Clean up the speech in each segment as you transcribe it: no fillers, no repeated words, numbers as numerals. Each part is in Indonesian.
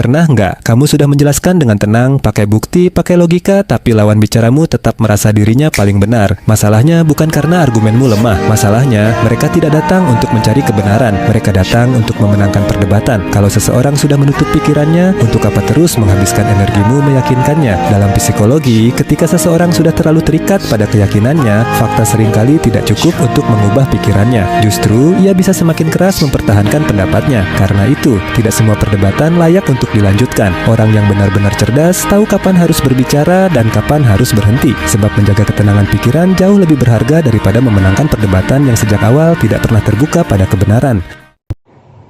Pernah nggak kamu sudah menjelaskan dengan tenang, pakai bukti, pakai logika, tapi lawan bicaramu tetap merasa dirinya paling benar? Masalahnya bukan karena argumenmu lemah. Masalahnya mereka tidak datang untuk mencari kebenaran. Mereka datang untuk memenangkan perdebatan. Kalau seseorang sudah menutup pikirannya, untuk apa terus menghabiskan energimu meyakinkannya? Dalam psikologi, ketika seseorang sudah terlalu terikat pada keyakinannya, fakta seringkali tidak cukup untuk mengubah pikirannya. Justru, ia bisa semakin keras mempertahankan pendapatnya. Karena itu, tidak semua perdebatan layak untuk dilanjutkan. Orang yang benar-benar cerdas tahu kapan harus berbicara dan kapan harus berhenti. Sebab menjaga ketenangan pikiran jauh lebih berharga daripada memenangkan perdebatan yang sejak awal tidak pernah terbuka pada kebenaran.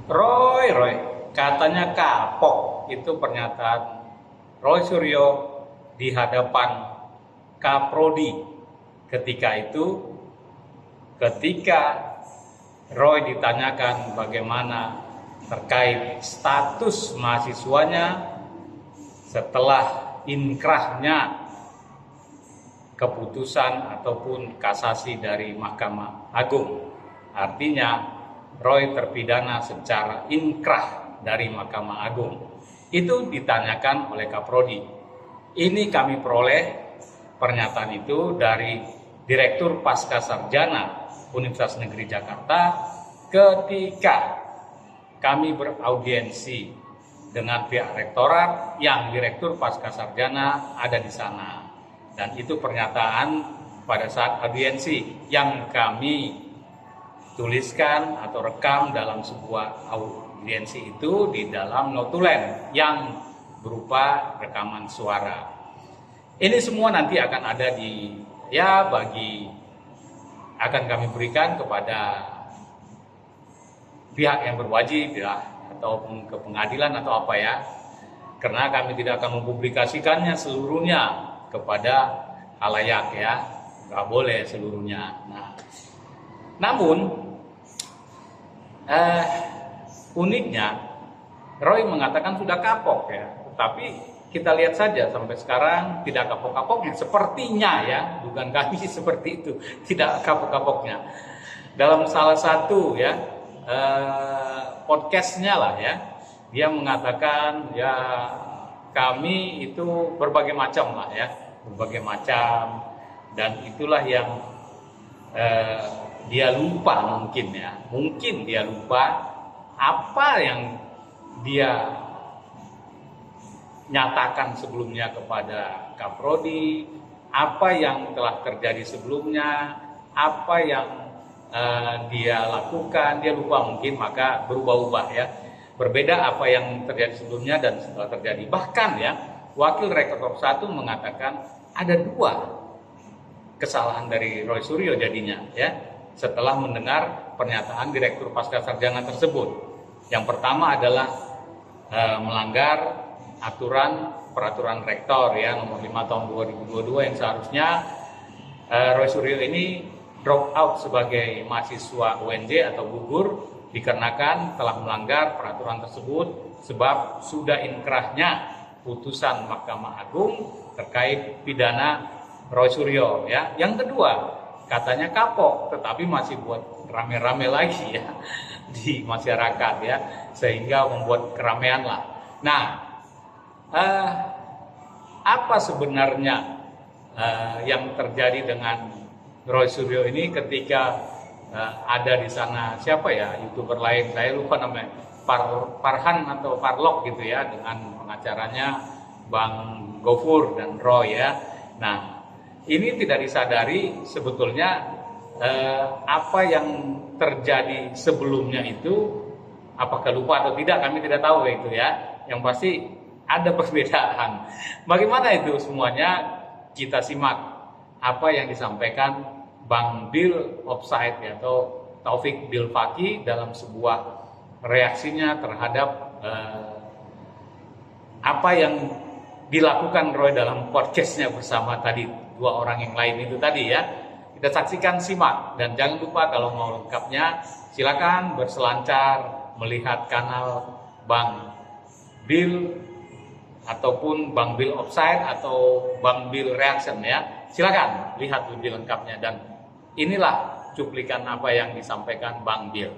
Roy, katanya kapok. Itu pernyataan Roy Suryo di hadapan Kaprodi. Ketika Roy ditanyakan bagaimana terkait status mahasiswanya setelah inkrahnya keputusan ataupun kasasi dari Mahkamah Agung. Artinya Roy terpidana secara inkrah dari Mahkamah Agung. Itu ditanyakan oleh Kaprodi. Ini kami peroleh pernyataan itu dari Direktur Pascasarjana Universitas Negeri Jakarta ketika kami beraudiensi dengan pihak rektorat yang Direktur Pascasarjana ada di sana. Dan itu pernyataan pada saat audiensi yang kami tuliskan atau rekam dalam sebuah audiensi itu di dalam notulen yang berupa rekaman suara. Ini semua nanti akan ada akan kami berikan kepada pihak yang berwajib ya, ataupun ke pengadilan atau apa ya, karena kami tidak akan mempublikasikannya seluruhnya kepada khalayak ya, nggak boleh seluruhnya. Nah, namun uniknya Roy mengatakan sudah kapok ya, tapi kita lihat saja sampai sekarang tidak kapok-kapoknya, sepertinya ya, bukan kami seperti itu, tidak kapok-kapoknya. Dalam salah satu ya podcastnya lah ya, dia mengatakan ya kami itu berbagai macam lah ya, berbagai macam, dan itulah yang dia lupa mungkin dia lupa apa yang dia nyatakan sebelumnya kepada Kaprodi, apa yang telah terjadi sebelumnya, apa yang dia lakukan, dia lupa mungkin, maka berubah-ubah ya. Berbeda apa yang terjadi sebelumnya dan setelah terjadi. Bahkan ya, Wakil Rektor 1 mengatakan ada 2 kesalahan dari Roy Suryo jadinya ya, setelah mendengar pernyataan Direktur Pascasarjana tersebut. Yang pertama adalah melanggar peraturan rektor ya nomor 5 tahun 2022 yang seharusnya Roy Suryo ini drop out sebagai mahasiswa UNJ atau gugur dikarenakan telah melanggar peraturan tersebut sebab sudah inkrahnya putusan Mahkamah Agung terkait pidana Roy Suryo ya. Yang kedua, katanya kapok tetapi masih buat rame-rame lagi ya di masyarakat ya, sehingga membuat keramaian lah. Nah, apa sebenarnya yang terjadi dengan Roy Suryo ini ketika ada di sana, siapa ya YouTuber lain, saya lupa namanya, Farhan atau Farlok gitu ya, dengan pengacaranya Bang Gofur dan Roy ya. Nah, ini tidak disadari sebetulnya apa yang terjadi sebelumnya itu, apakah lupa atau tidak kami tidak tahu itu ya. Yang pasti ada perbedaan. Bagaimana itu semuanya, kita simak apa yang disampaikan Bang Bill Offside ya, atau Taufik Bil Faki dalam sebuah reaksinya terhadap apa yang dilakukan Roy dalam podcastnya bersama tadi 2 orang yang lain itu tadi ya. Kita saksikan, simak, dan jangan lupa kalau mau lengkapnya silakan berselancar melihat kanal Bang Bill ataupun Bang Bill Offside atau Bang Bill Reaction ya. Silakan lihat lebih lengkapnya, dan inilah cuplikan apa yang disampaikan Bang Bill.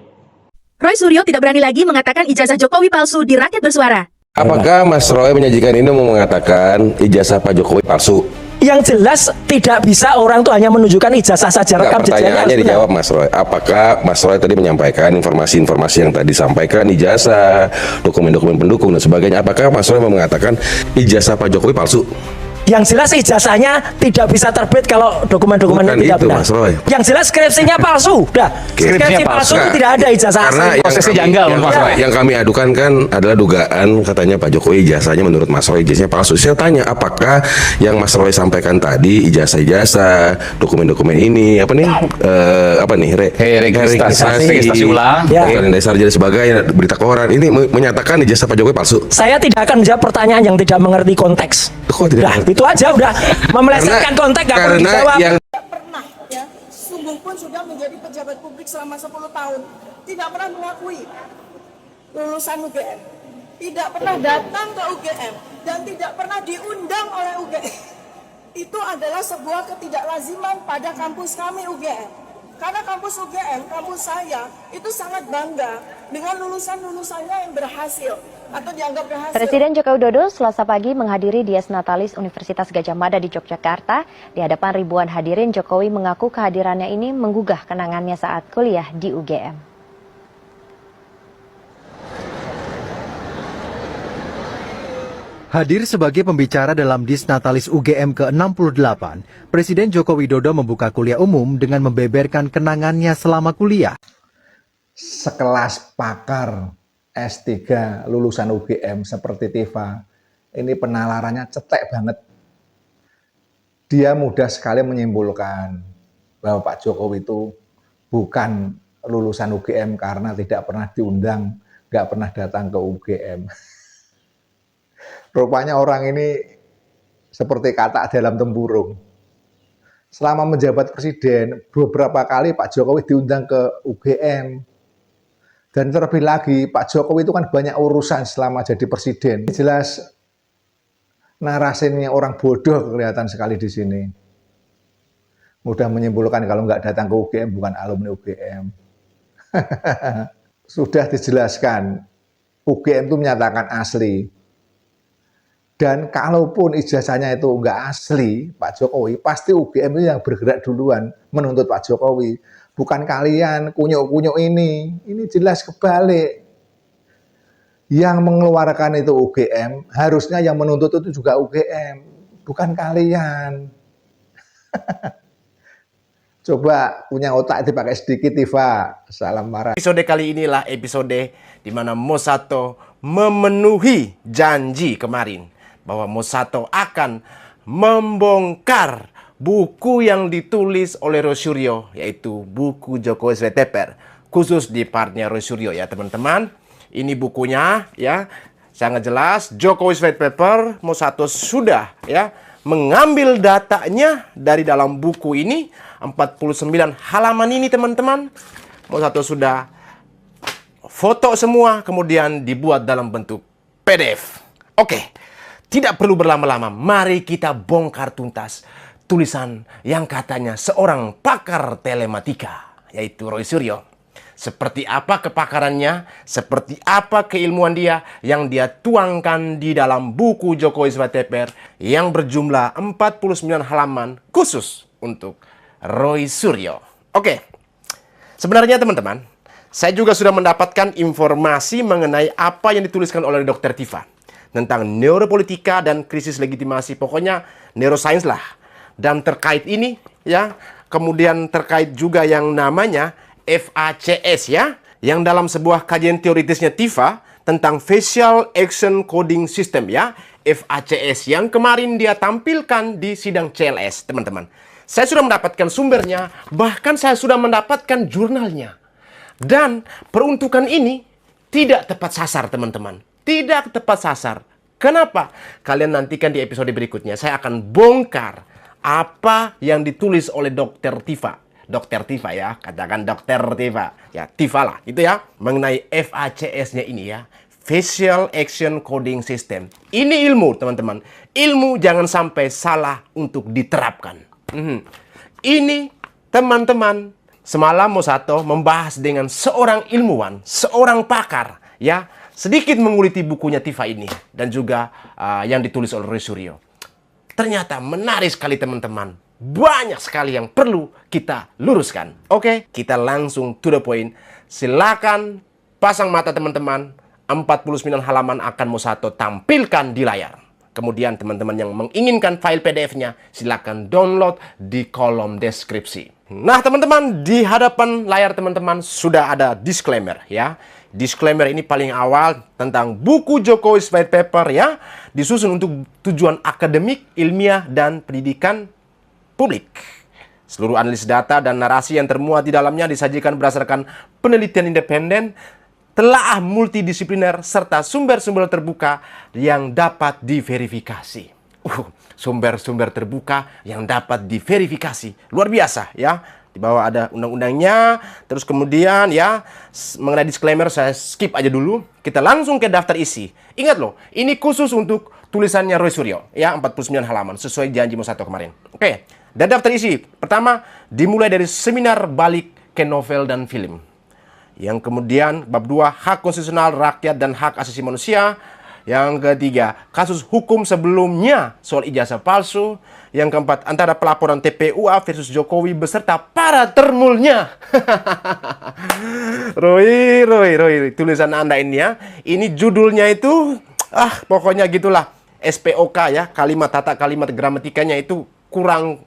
Roy Suryo tidak berani lagi mengatakan ijazah Jokowi palsu di Rakyat Bersuara. Apakah Mas Roy menyajikan ini mau mengatakan ijazah Pak Jokowi palsu? Yang jelas tidak bisa orang tuh hanya menunjukkan ijazah saja, rekam jejaknya Pertanyaannya dijawab Mas Roy. Apakah Mas Roy tadi menyampaikan informasi-informasi yang tadi disampaikan, ijazah, dokumen-dokumen pendukung dan sebagainya? Apakah Mas Roy mau mengatakan ijazah Pak Jokowi palsu? Yang jelas ijazahnya tidak bisa terbit kalau dokumen-dokumennya Bukan tidak itu, benar. Mas Roy. Yang jelas skripsinya palsu. Udah, skripsi palsu itu tidak ada ijazah Karena asli. prosesnya janggal, Mas Roy. Yang kami adukan kan adalah dugaan katanya Pak Jokowi ijazahnya menurut Mas Roy ijazahnya palsu. Saya tanya apakah yang Mas Roy sampaikan tadi ijazah-ijazah, dokumen-dokumen ini apa nih Registrasi ulang. Ya. Dasar jadi sebagai berita koran ini menyatakan ijazah Pak Jokowi palsu. Saya tidak akan menjawab pertanyaan yang tidak mengerti konteks. Kok tidak Udah, mengerti? itu aja udah. Memelesetkan konteks nggak perlu Karena dijawab. yang Pernah ya, Sumbu pun sudah menjadi pejabat publik selama 10 tahun, tidak pernah mengakui lulusan UGM, tidak pernah datang ke UGM, dan tidak pernah diundang oleh UGM. Itu adalah sebuah ketidaklaziman pada kampus kami UGM. Karena kampus UGM, kampus saya, itu sangat bangga dengan lulusan-lulusannya yang berhasil atau dianggap berhasil. Presiden Joko Widodo Selasa pagi menghadiri Dies Natalis Universitas Gadjah Mada di Yogyakarta. Di hadapan ribuan hadirin, Jokowi mengaku kehadirannya ini menggugah kenangannya saat kuliah di UGM. Hadir sebagai pembicara dalam Dies Natalis UGM ke-68, Presiden Joko Widodo membuka kuliah umum dengan membeberkan kenangannya selama kuliah. Sekelas pakar S3 lulusan UGM seperti Tifa, ini penalarannya cetek banget. Dia mudah sekali menyimpulkan bahwa Pak Jokowi itu bukan lulusan UGM karena tidak pernah diundang, nggak pernah datang ke UGM. Rupanya orang ini seperti katak dalam tempurung. Selama menjabat presiden, beberapa kali Pak Jokowi diundang ke UGM. Dan terlebih lagi, Pak Jokowi itu kan banyak urusan selama jadi presiden. Jelas narasinya orang bodoh kelihatan sekali di sini. Mudah menyimpulkan kalau nggak datang ke UGM bukan alumni UGM. Sudah dijelaskan, UGM itu menyatakan asli. Dan kalaupun ijazahnya itu nggak asli Pak Jokowi, pasti UGM itu yang bergerak duluan menuntut Pak Jokowi. Bukan kalian kunyuk-kunyuk ini jelas kebalik. Yang mengeluarkan itu UGM, harusnya yang menuntut itu juga UGM, bukan kalian. Coba punya otak dipakai sedikit, Tifa. Salam marah. Episode kali inilah episode di mana Mosato memenuhi janji kemarin bahwa Mosato akan membongkar buku yang ditulis oleh Roy Suryo, yaitu buku Jokowi White Paper, khusus di partnya Roy Suryo ya teman-teman. Ini bukunya ya, sangat jelas Jokowi White Paper. Mosato sudah ya mengambil datanya dari dalam buku ini, 49 halaman ini teman-teman. Mosato sudah foto semua, kemudian dibuat dalam bentuk PDF. Oke. Tidak perlu berlama-lama, mari kita bongkar tuntas tulisan yang katanya seorang pakar telematika, yaitu Roy Suryo. Seperti apa kepakarannya, seperti apa keilmuan dia yang dia tuangkan di dalam buku Jokowi White Paper yang berjumlah 49 halaman khusus untuk Roy Suryo. Oke, sebenarnya teman-teman, saya juga sudah mendapatkan informasi mengenai apa yang dituliskan oleh Dr. Tifa tentang neuropolitika dan krisis legitimasi, pokoknya neuroscience lah. Dan terkait ini ya, kemudian terkait juga yang namanya FACS ya, yang dalam sebuah kajian teoritisnya Tifa tentang Facial Action Coding System ya, FACS yang kemarin dia tampilkan di sidang CLS, teman-teman. Saya sudah mendapatkan sumbernya, bahkan saya sudah mendapatkan jurnalnya. Dan peruntukan ini tidak tepat sasar, teman-teman. Tidak tepat sasar. Kenapa? Kalian nantikan di episode berikutnya. Saya akan bongkar apa yang ditulis oleh Dr. Tifa. Dr. Tifa ya, katakan Dr. Tifa. Ya, Tifa lah, itu ya. Mengenai FACS-nya ini ya. Facial Action Coding System. Ini ilmu, teman-teman. Ilmu jangan sampai salah untuk diterapkan. Ini, teman-teman, semalam Mosato membahas dengan seorang ilmuwan, seorang pakar, ya. sedikit menguliti bukunya Tifa ini dan juga yang ditulis oleh Roy Suryo. Ternyata menarik sekali teman-teman. Banyak sekali yang perlu kita luruskan. Oke, kita langsung to the point. Silakan pasang mata teman-teman. 49 halaman akan Mosato tampilkan di layar. Kemudian teman-teman yang menginginkan file PDF-nya, silakan download di kolom deskripsi. Nah teman-teman, di hadapan layar teman-teman sudah ada disclaimer ya. Disclaimer ini paling awal tentang buku Jokowi White Paper ya. Disusun untuk tujuan akademik, ilmiah, dan pendidikan publik. Seluruh analisis data dan narasi yang termuat di dalamnya disajikan berdasarkan penelitian independen, telaah multidisipliner, serta sumber-sumber terbuka yang dapat diverifikasi. Sumber-sumber terbuka yang dapat diverifikasi. Luar biasa ya. Di bawah ada undang-undangnya. Terus kemudian ya, mengenai disclaimer saya skip aja dulu. Kita langsung ke daftar isi. Ingat loh, ini khusus untuk tulisannya Roy Suryo. Ya, 49 halaman sesuai janji Mosato kemarin. Oke, dan daftar isi. Pertama, dimulai dari seminar balik ke novel dan film. Yang kemudian bab 2, hak konstitusional rakyat dan hak asasi manusia. Yang ketiga, kasus hukum sebelumnya soal ijazah palsu. Yang keempat, antara pelaporan TPUA versus Jokowi beserta para termulnya. Roy, tulisan Anda ini ya. Ini judulnya itu, pokoknya gitulah. SPOK ya, kalimat tata kalimat gramatikanya itu kurang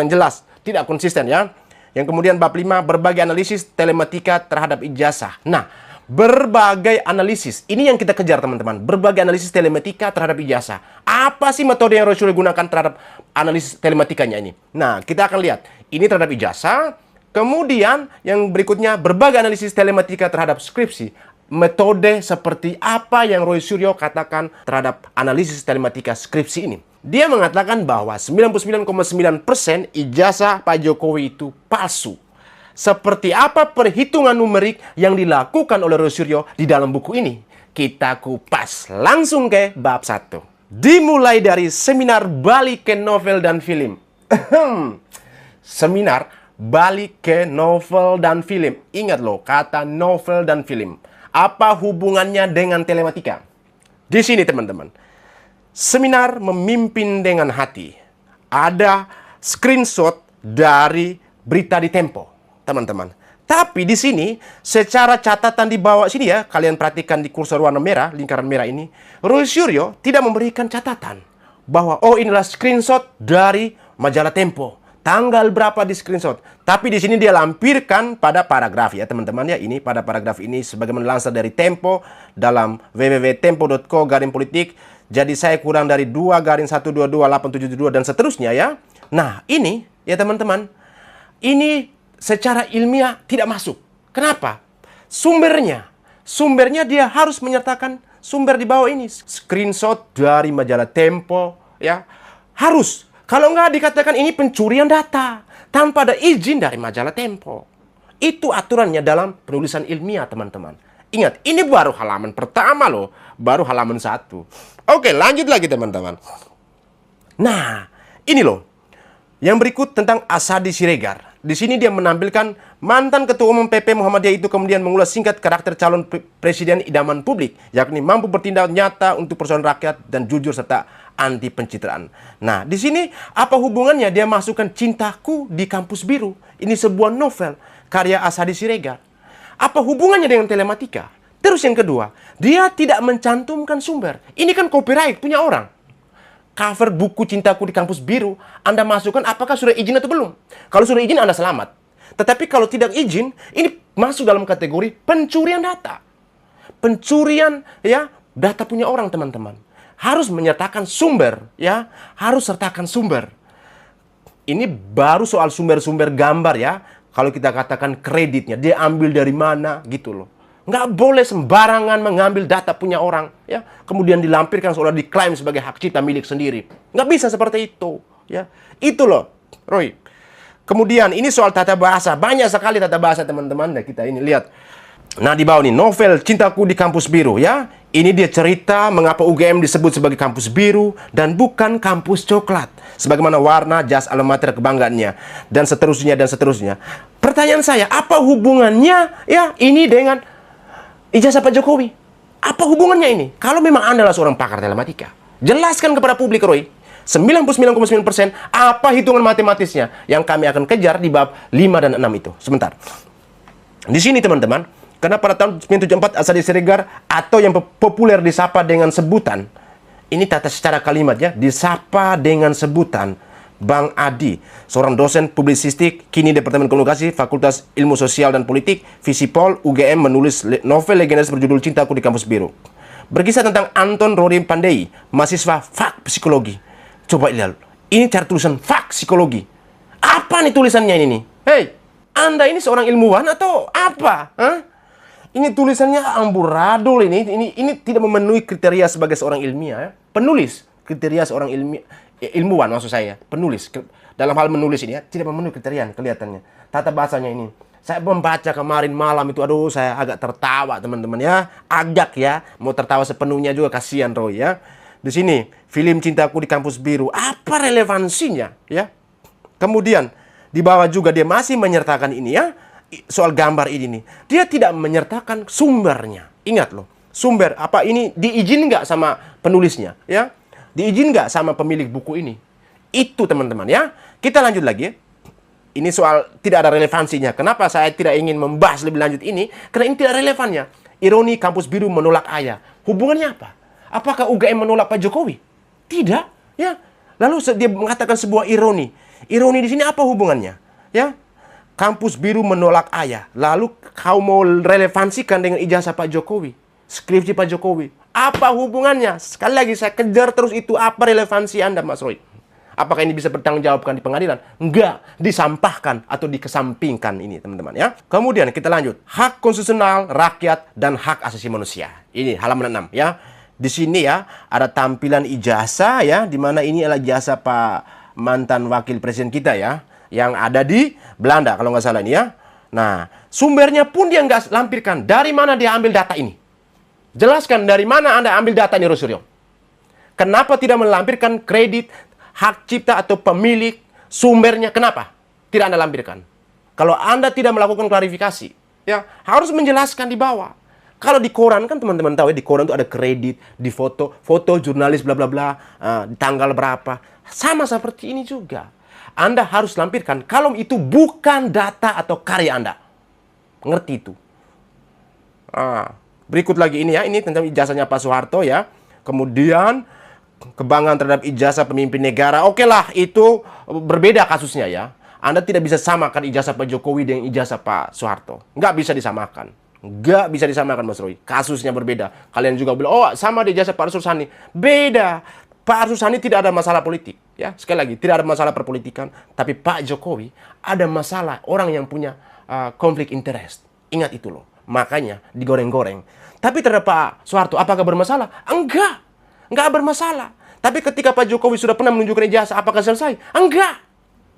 jelas, tidak konsisten ya. Yang kemudian bab 5, berbagai analisis telematika terhadap ijazah. Nah, berbagai analisis, ini yang kita kejar teman-teman. Berbagai analisis telematika terhadap ijazah. Apa sih metode yang Roy Suryo gunakan terhadap analisis telematikanya ini? Nah, kita akan lihat. Ini terhadap ijazah. Kemudian yang berikutnya, berbagai analisis telematika terhadap skripsi. Metode seperti apa yang Roy Suryo katakan terhadap analisis telematika skripsi ini. Dia mengatakan bahwa 99,9% ijazah Pak Jokowi itu palsu. Seperti apa perhitungan numerik yang dilakukan oleh Roy Suryo di dalam buku ini? Kita kupas langsung ke bab 1. Dimulai dari seminar balik ke novel dan film. Seminar balik ke novel dan film. Ingat loh, kata novel dan film. Apa hubungannya dengan telematika? Di sini teman-teman. Seminar memimpin dengan hati. Ada screenshot dari berita di Tempo, teman-teman. Tapi di sini, secara catatan di bawah sini ya, kalian perhatikan di kursor warna merah, lingkaran merah ini, Roy Suryo tidak memberikan catatan bahwa inilah screenshot dari majalah Tempo. Tanggal berapa di screenshot. Tapi di sini dia lampirkan pada paragraf ya teman-teman ya. Ini pada paragraf ini sebagaimana lansir dari Tempo dalam www.tempo.co/politik. Jadi saya kurang dari 2-122-872 dan seterusnya ya. Nah ini ya teman-teman. Ini secara ilmiah tidak masuk. Kenapa? Sumbernya dia harus menyertakan sumber di bawah ini. Screenshot dari majalah Tempo ya. Harus. Kalau nggak dikatakan ini pencurian data tanpa ada izin dari majalah Tempo. Itu aturannya dalam penulisan ilmiah teman-teman. Ingat, ini baru halaman pertama loh. Baru halaman 1. Oke, lanjut lagi teman-teman. Nah, ini loh. Yang berikut tentang Asadi Siregar. Di sini dia menampilkan mantan Ketua Umum PP Muhammadiyah itu kemudian mengulas singkat karakter calon presiden idaman publik. Yakni mampu bertindak nyata untuk persoalan rakyat dan jujur serta anti pencitraan. Nah, di sini apa hubungannya dia masukkan Cintaku di Kampus Biru? Ini sebuah novel karya Asadi Siregar. Apa hubungannya dengan telematika? Terus yang kedua, dia tidak mencantumkan sumber. Ini kan copyright punya orang. Cover buku Cintaku di Kampus Biru, Anda masukkan apakah sudah izin atau belum? Kalau sudah izin, Anda selamat. Tetapi kalau tidak izin, ini masuk dalam kategori pencurian data. Pencurian ya data punya orang teman-teman. Harus menyertakan sumber ya, harus sertakan sumber. Ini baru soal sumber-sumber gambar ya. Kalau kita katakan kreditnya, dia ambil dari mana gitu loh. Nggak boleh sembarangan mengambil data punya orang, ya. Kemudian dilampirkan seolah diklaim sebagai hak cipta milik sendiri. Nggak bisa seperti itu, ya. Itu loh, Roy. Kemudian ini soal tata bahasa. Banyak sekali tata bahasa teman-teman. Nah, kita ini lihat. Nah, di bawah ini novel Cintaku di Kampus Biru, ya. Ini dia cerita mengapa UGM disebut sebagai kampus biru dan bukan kampus coklat. Sebagaimana warna jas alma mater kebanggaannya dan seterusnya dan seterusnya. Pertanyaan saya, apa hubungannya ya ini dengan ijazah Pak Jokowi? Apa hubungannya ini? Kalau memang Anda adalah seorang pakar telematika, jelaskan kepada publik, Roy. 99,9% apa hitungan matematisnya yang kami akan kejar di bab 5 dan 6 itu. Sebentar. Di sini teman-teman, karena pada tahun 1974 Asadi Siregar atau yang populer disapa dengan sebutan, ini tata secara kalimatnya, disapa dengan sebutan Bang Adi, seorang dosen publisistik, kini Departemen Komunikasi, Fakultas Ilmu Sosial dan Politik, Visipol, UGM, menulis novel legendaris berjudul Cintaku di Kampus Biru. Berkisah tentang Anton Rory Pandey, mahasiswa FAK Psikologi. Coba lihat, ini cara tulisan FAK Psikologi. Apa nih tulisannya ini nih? Hei, Anda ini seorang ilmuwan atau apa? Hah? Ini tulisannya amburadul ini tidak memenuhi kriteria sebagai seorang ilmiah. Ya. Penulis kriteria seorang ilmuwan maksud saya. Penulis dalam hal menulis ini ya tidak memenuhi kriteria kelihatannya. Tata bahasanya ini. Saya membaca kemarin malam itu, aduh saya agak tertawa teman-teman ya. Agak ya, mau tertawa sepenuhnya juga kasihan Roy ya. Di sini film Cintaku di Kampus Biru, apa relevansinya ya? Kemudian di bawah juga dia masih menyertakan ini ya. Soal gambar ini nih, dia tidak menyertakan sumbernya. Ingat loh, sumber apa ini diizin nggak sama penulisnya ya? Diizin nggak sama pemilik buku ini? Itu teman-teman ya. Kita lanjut lagi ya. Ini soal tidak ada relevansinya. Kenapa saya tidak ingin membahas lebih lanjut ini? Karena ini tidak relevannya. Ironi Kampus Biru menolak Ayah. Hubungannya apa? Apakah UGM menolak Pak Jokowi? Tidak, ya. Lalu dia mengatakan sebuah ironi. Ironi di sini apa hubungannya? Ya. Kampus Biru menolak Ayah. Lalu kau mau relevansikan dengan ijazah Pak Jokowi, skripsi Pak Jokowi. Apa hubungannya? Sekali lagi saya kejar terus itu, apa relevansi Anda, Mas Roy? Apakah ini bisa bertanggungjawabkan di pengadilan? Enggak, disampahkan atau dikesampingkan ini, teman-teman ya. Kemudian kita lanjut. Hak konstitusional rakyat dan hak asasi manusia. Ini halaman 6 ya. Di sini ya ada tampilan ijazah ya, di mana ini adalah ijazah Pak mantan wakil presiden kita ya, yang ada di Belanda kalau nggak salah ini ya. Nah, sumbernya pun dia nggak lampirkan. Dari mana dia ambil data ini? Jelaskan dari mana Anda ambil data ini, Rosuryo. Kenapa tidak melampirkan kredit, hak cipta atau pemilik, sumbernya? Kenapa tidak Anda lampirkan? Kalau Anda tidak melakukan klarifikasi, ya harus menjelaskan di bawah. Kalau di koran kan teman-teman tahu ya, di koran itu ada kredit, di foto jurnalis bla bla bla, di tanggal berapa. Sama seperti ini juga. Anda harus lampirkan kalau itu bukan data atau karya Anda. Ngerti itu. Berikut lagi ini ya, ini tentang ijazahnya Pak Soeharto ya. Kemudian kebanggaan terhadap ijazah pemimpin negara. Oke lah, itu berbeda kasusnya ya. Anda tidak bisa samakan ijazah Pak Jokowi dengan ijazah Pak Soeharto. Nggak bisa disamakan. Nggak bisa disamakan, Mas Roy. Kasusnya berbeda. Kalian juga bilang, oh sama di ijazah Pak Arsul Sani. Beda. Pak Arsul Sani tidak ada masalah politik. Ya, sekali lagi, tidak ada masalah perpolitikan. Tapi Pak Jokowi ada masalah orang yang punya konflik interest. Ingat itu loh. Makanya digoreng-goreng. Tapi terhadap Pak Soeharto, apakah bermasalah? Enggak. Enggak bermasalah. Tapi ketika Pak Jokowi sudah pernah menunjukkan ijazah, apakah selesai? Enggak.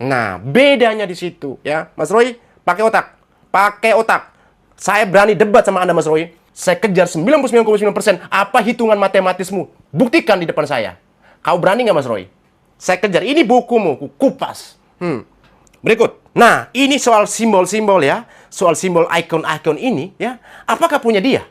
Nah, bedanya di situ. Ya, Mas Roy, pakai otak. Pakai otak. Saya berani debat sama Anda, Mas Roy. Saya kejar 99,9%. Apa hitungan matematismu? Buktikan di depan saya. Kau berani nggak, Mas Roy? Saya kejar. Ini bukumu. Kupas. Berikut. Nah, ini soal simbol-simbol ya. Soal simbol ikon-ikon ini ya. Apakah punya dia?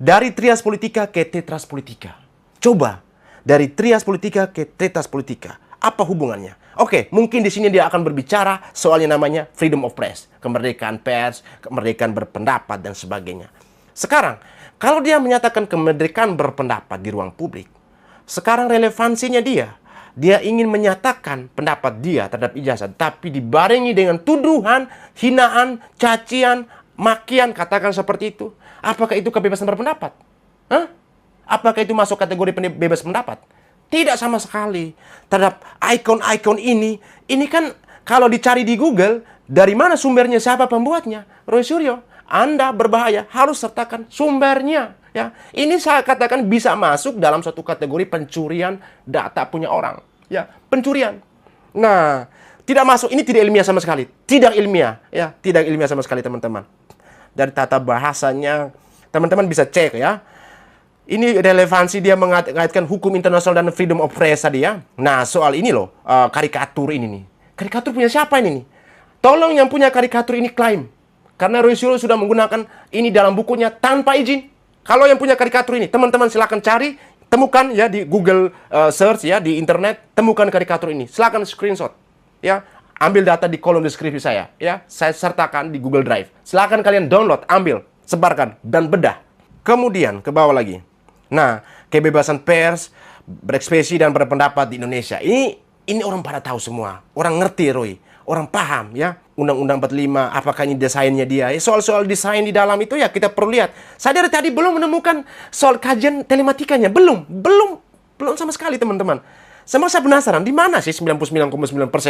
Dari Trias Politika ke Tetras Politika. Coba. Dari Trias Politika ke Tetras Politika. Apa hubungannya? Oke, mungkin di sini dia akan berbicara soal yang namanya freedom of press, kemerdekaan pers, kemerdekaan berpendapat dan sebagainya. Sekarang, kalau dia menyatakan kemerdekaan berpendapat di ruang publik, sekarang relevansinya dia ingin menyatakan pendapat dia terhadap ijazah, tapi dibarengi dengan tuduhan, hinaan, cacian, makian, katakan seperti itu. Apakah itu kebebasan berpendapat? Hah? Apakah itu masuk kategori bebas pendapat? Tidak sama sekali. Terhadap ikon-ikon ini kan kalau dicari di Google, dari mana sumbernya, siapa pembuatnya? Roy Suryo, Anda berbahaya, harus sertakan sumbernya. Ya, ini saya katakan bisa masuk dalam satu kategori pencurian data punya orang. Ya, pencurian. Nah, tidak masuk, ini tidak ilmiah sama sekali. Tidak ilmiah, ya, tidak ilmiah sama sekali teman-teman. Dari tata bahasanya, teman-teman bisa cek ya. Ini relevansi dia mengaitkan hukum internasional dan freedom of press tadi ya. Nah, soal ini loh, karikatur ini nih. Karikatur punya siapa ini nih? Tolong yang punya karikatur ini klaim. Karena Roy Suryo sudah menggunakan ini dalam bukunya tanpa izin. Kalau yang punya karikatur ini, teman-teman silakan cari, temukan ya di Google search ya di internet, temukan karikatur ini. Silakan screenshot ya. Ambil data di kolom deskripsi saya ya. Saya sertakan di Google Drive. Silakan kalian download, ambil, sebarkan dan bedah. Kemudian ke bawah lagi. Nah, kebebasan pers, berekspresi dan berpendapat di Indonesia. Ini orang pada tahu semua. Orang ngerti, Roy. Orang paham ya. Undang-Undang 45, apakah ini desainnya dia? Soal-soal desain di dalam itu ya kita perlu lihat. Saya dari tadi belum menemukan soal kajian telematikanya. Belum sama sekali, teman-teman. Saya penasaran, di mana sih 99,9%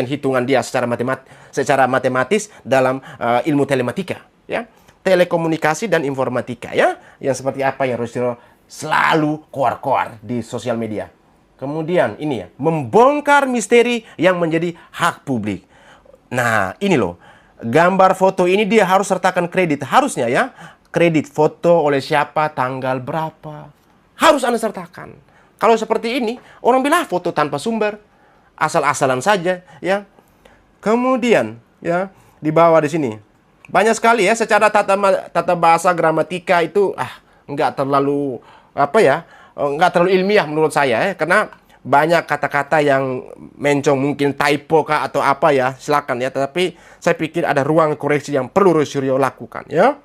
hitungan dia secara matematis dalam ilmu telematika, ya, telekomunikasi dan informatika, ya, yang seperti apa yang Rusiro selalu koar-koar di sosial media. Kemudian ini ya, membongkar misteri yang menjadi hak publik. Nah, ini loh, gambar foto ini dia harus sertakan kredit, harusnya ya, kredit foto oleh siapa, tanggal berapa, harus Anda sertakan. Kalau seperti ini, orang bilang foto tanpa sumber, asal-asalan saja, ya. Kemudian, ya, di bawah di sini, banyak sekali ya, secara tata bahasa gramatika itu, nggak terlalu, nggak terlalu ilmiah menurut saya, ya, karena banyak kata-kata yang mencong, mungkin typo kah atau apa ya, silakan ya. Tapi saya pikir ada ruang koreksi yang perlu Rusiro lakukan ya.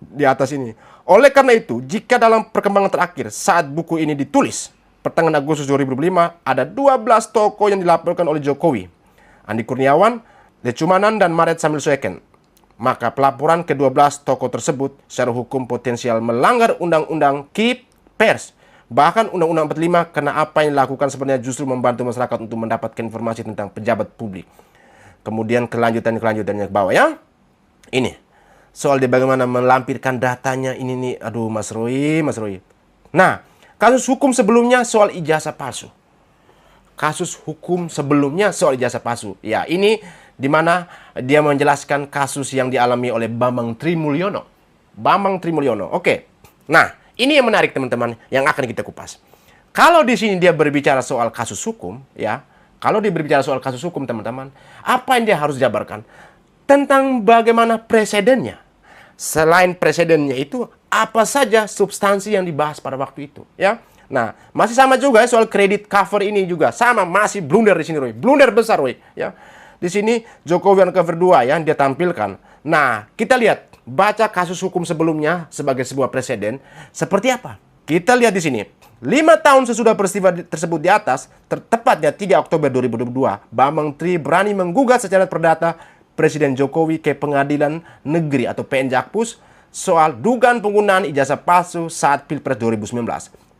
Di atas ini. Oleh karena itu, jika dalam perkembangan terakhir saat buku ini ditulis, pertengahan Agustus 2005, ada 12 tokoh yang dilaporkan oleh Jokowi, Andi Kurniawan, Lecumanan, dan Maret Samilsueken. Maka pelaporan ke-12 tokoh tersebut secara hukum potensial melanggar Undang-Undang KIP Pers. Bahkan Undang-Undang 45, karena apa yang dilakukan sebenarnya justru membantu masyarakat untuk mendapatkan informasi tentang pejabat publik. Kemudian kelanjutannya ke bawah ya. Ini soal dia bagaimana melampirkan datanya ini nih. Aduh, Mas Roy. Nah, kasus hukum sebelumnya soal ijazah palsu. Ya, ini di mana dia menjelaskan kasus yang dialami oleh Bambang Trimulyono. Oke. Nah, ini yang menarik, teman-teman, yang akan kita kupas. Kalau di sini dia berbicara soal kasus hukum, ya. Kalau dia berbicara soal kasus hukum, teman-teman, apa yang dia harus jabarkan? Tentang bagaimana presidennya. Selain presidennya itu, apa saja substansi yang dibahas pada waktu itu, ya. Nah, masih sama juga ya, soal kredit cover ini juga sama, masih blunder di sini, Roy. Blunder besar, Roy, ya. Di sini Jokowi yang cover 2 yang dia tampilkan. Nah, kita lihat baca kasus hukum sebelumnya sebagai sebuah presiden seperti apa. Kita lihat di sini. 5 tahun sesudah peristiwa tersebut di atas, tepatnya 3 Oktober 2022, Bambang Tri berani menggugat secara perdata Presiden Jokowi ke Pengadilan Negeri atau PN Jakpus soal dugaan penggunaan ijazah palsu saat Pilpres 2019.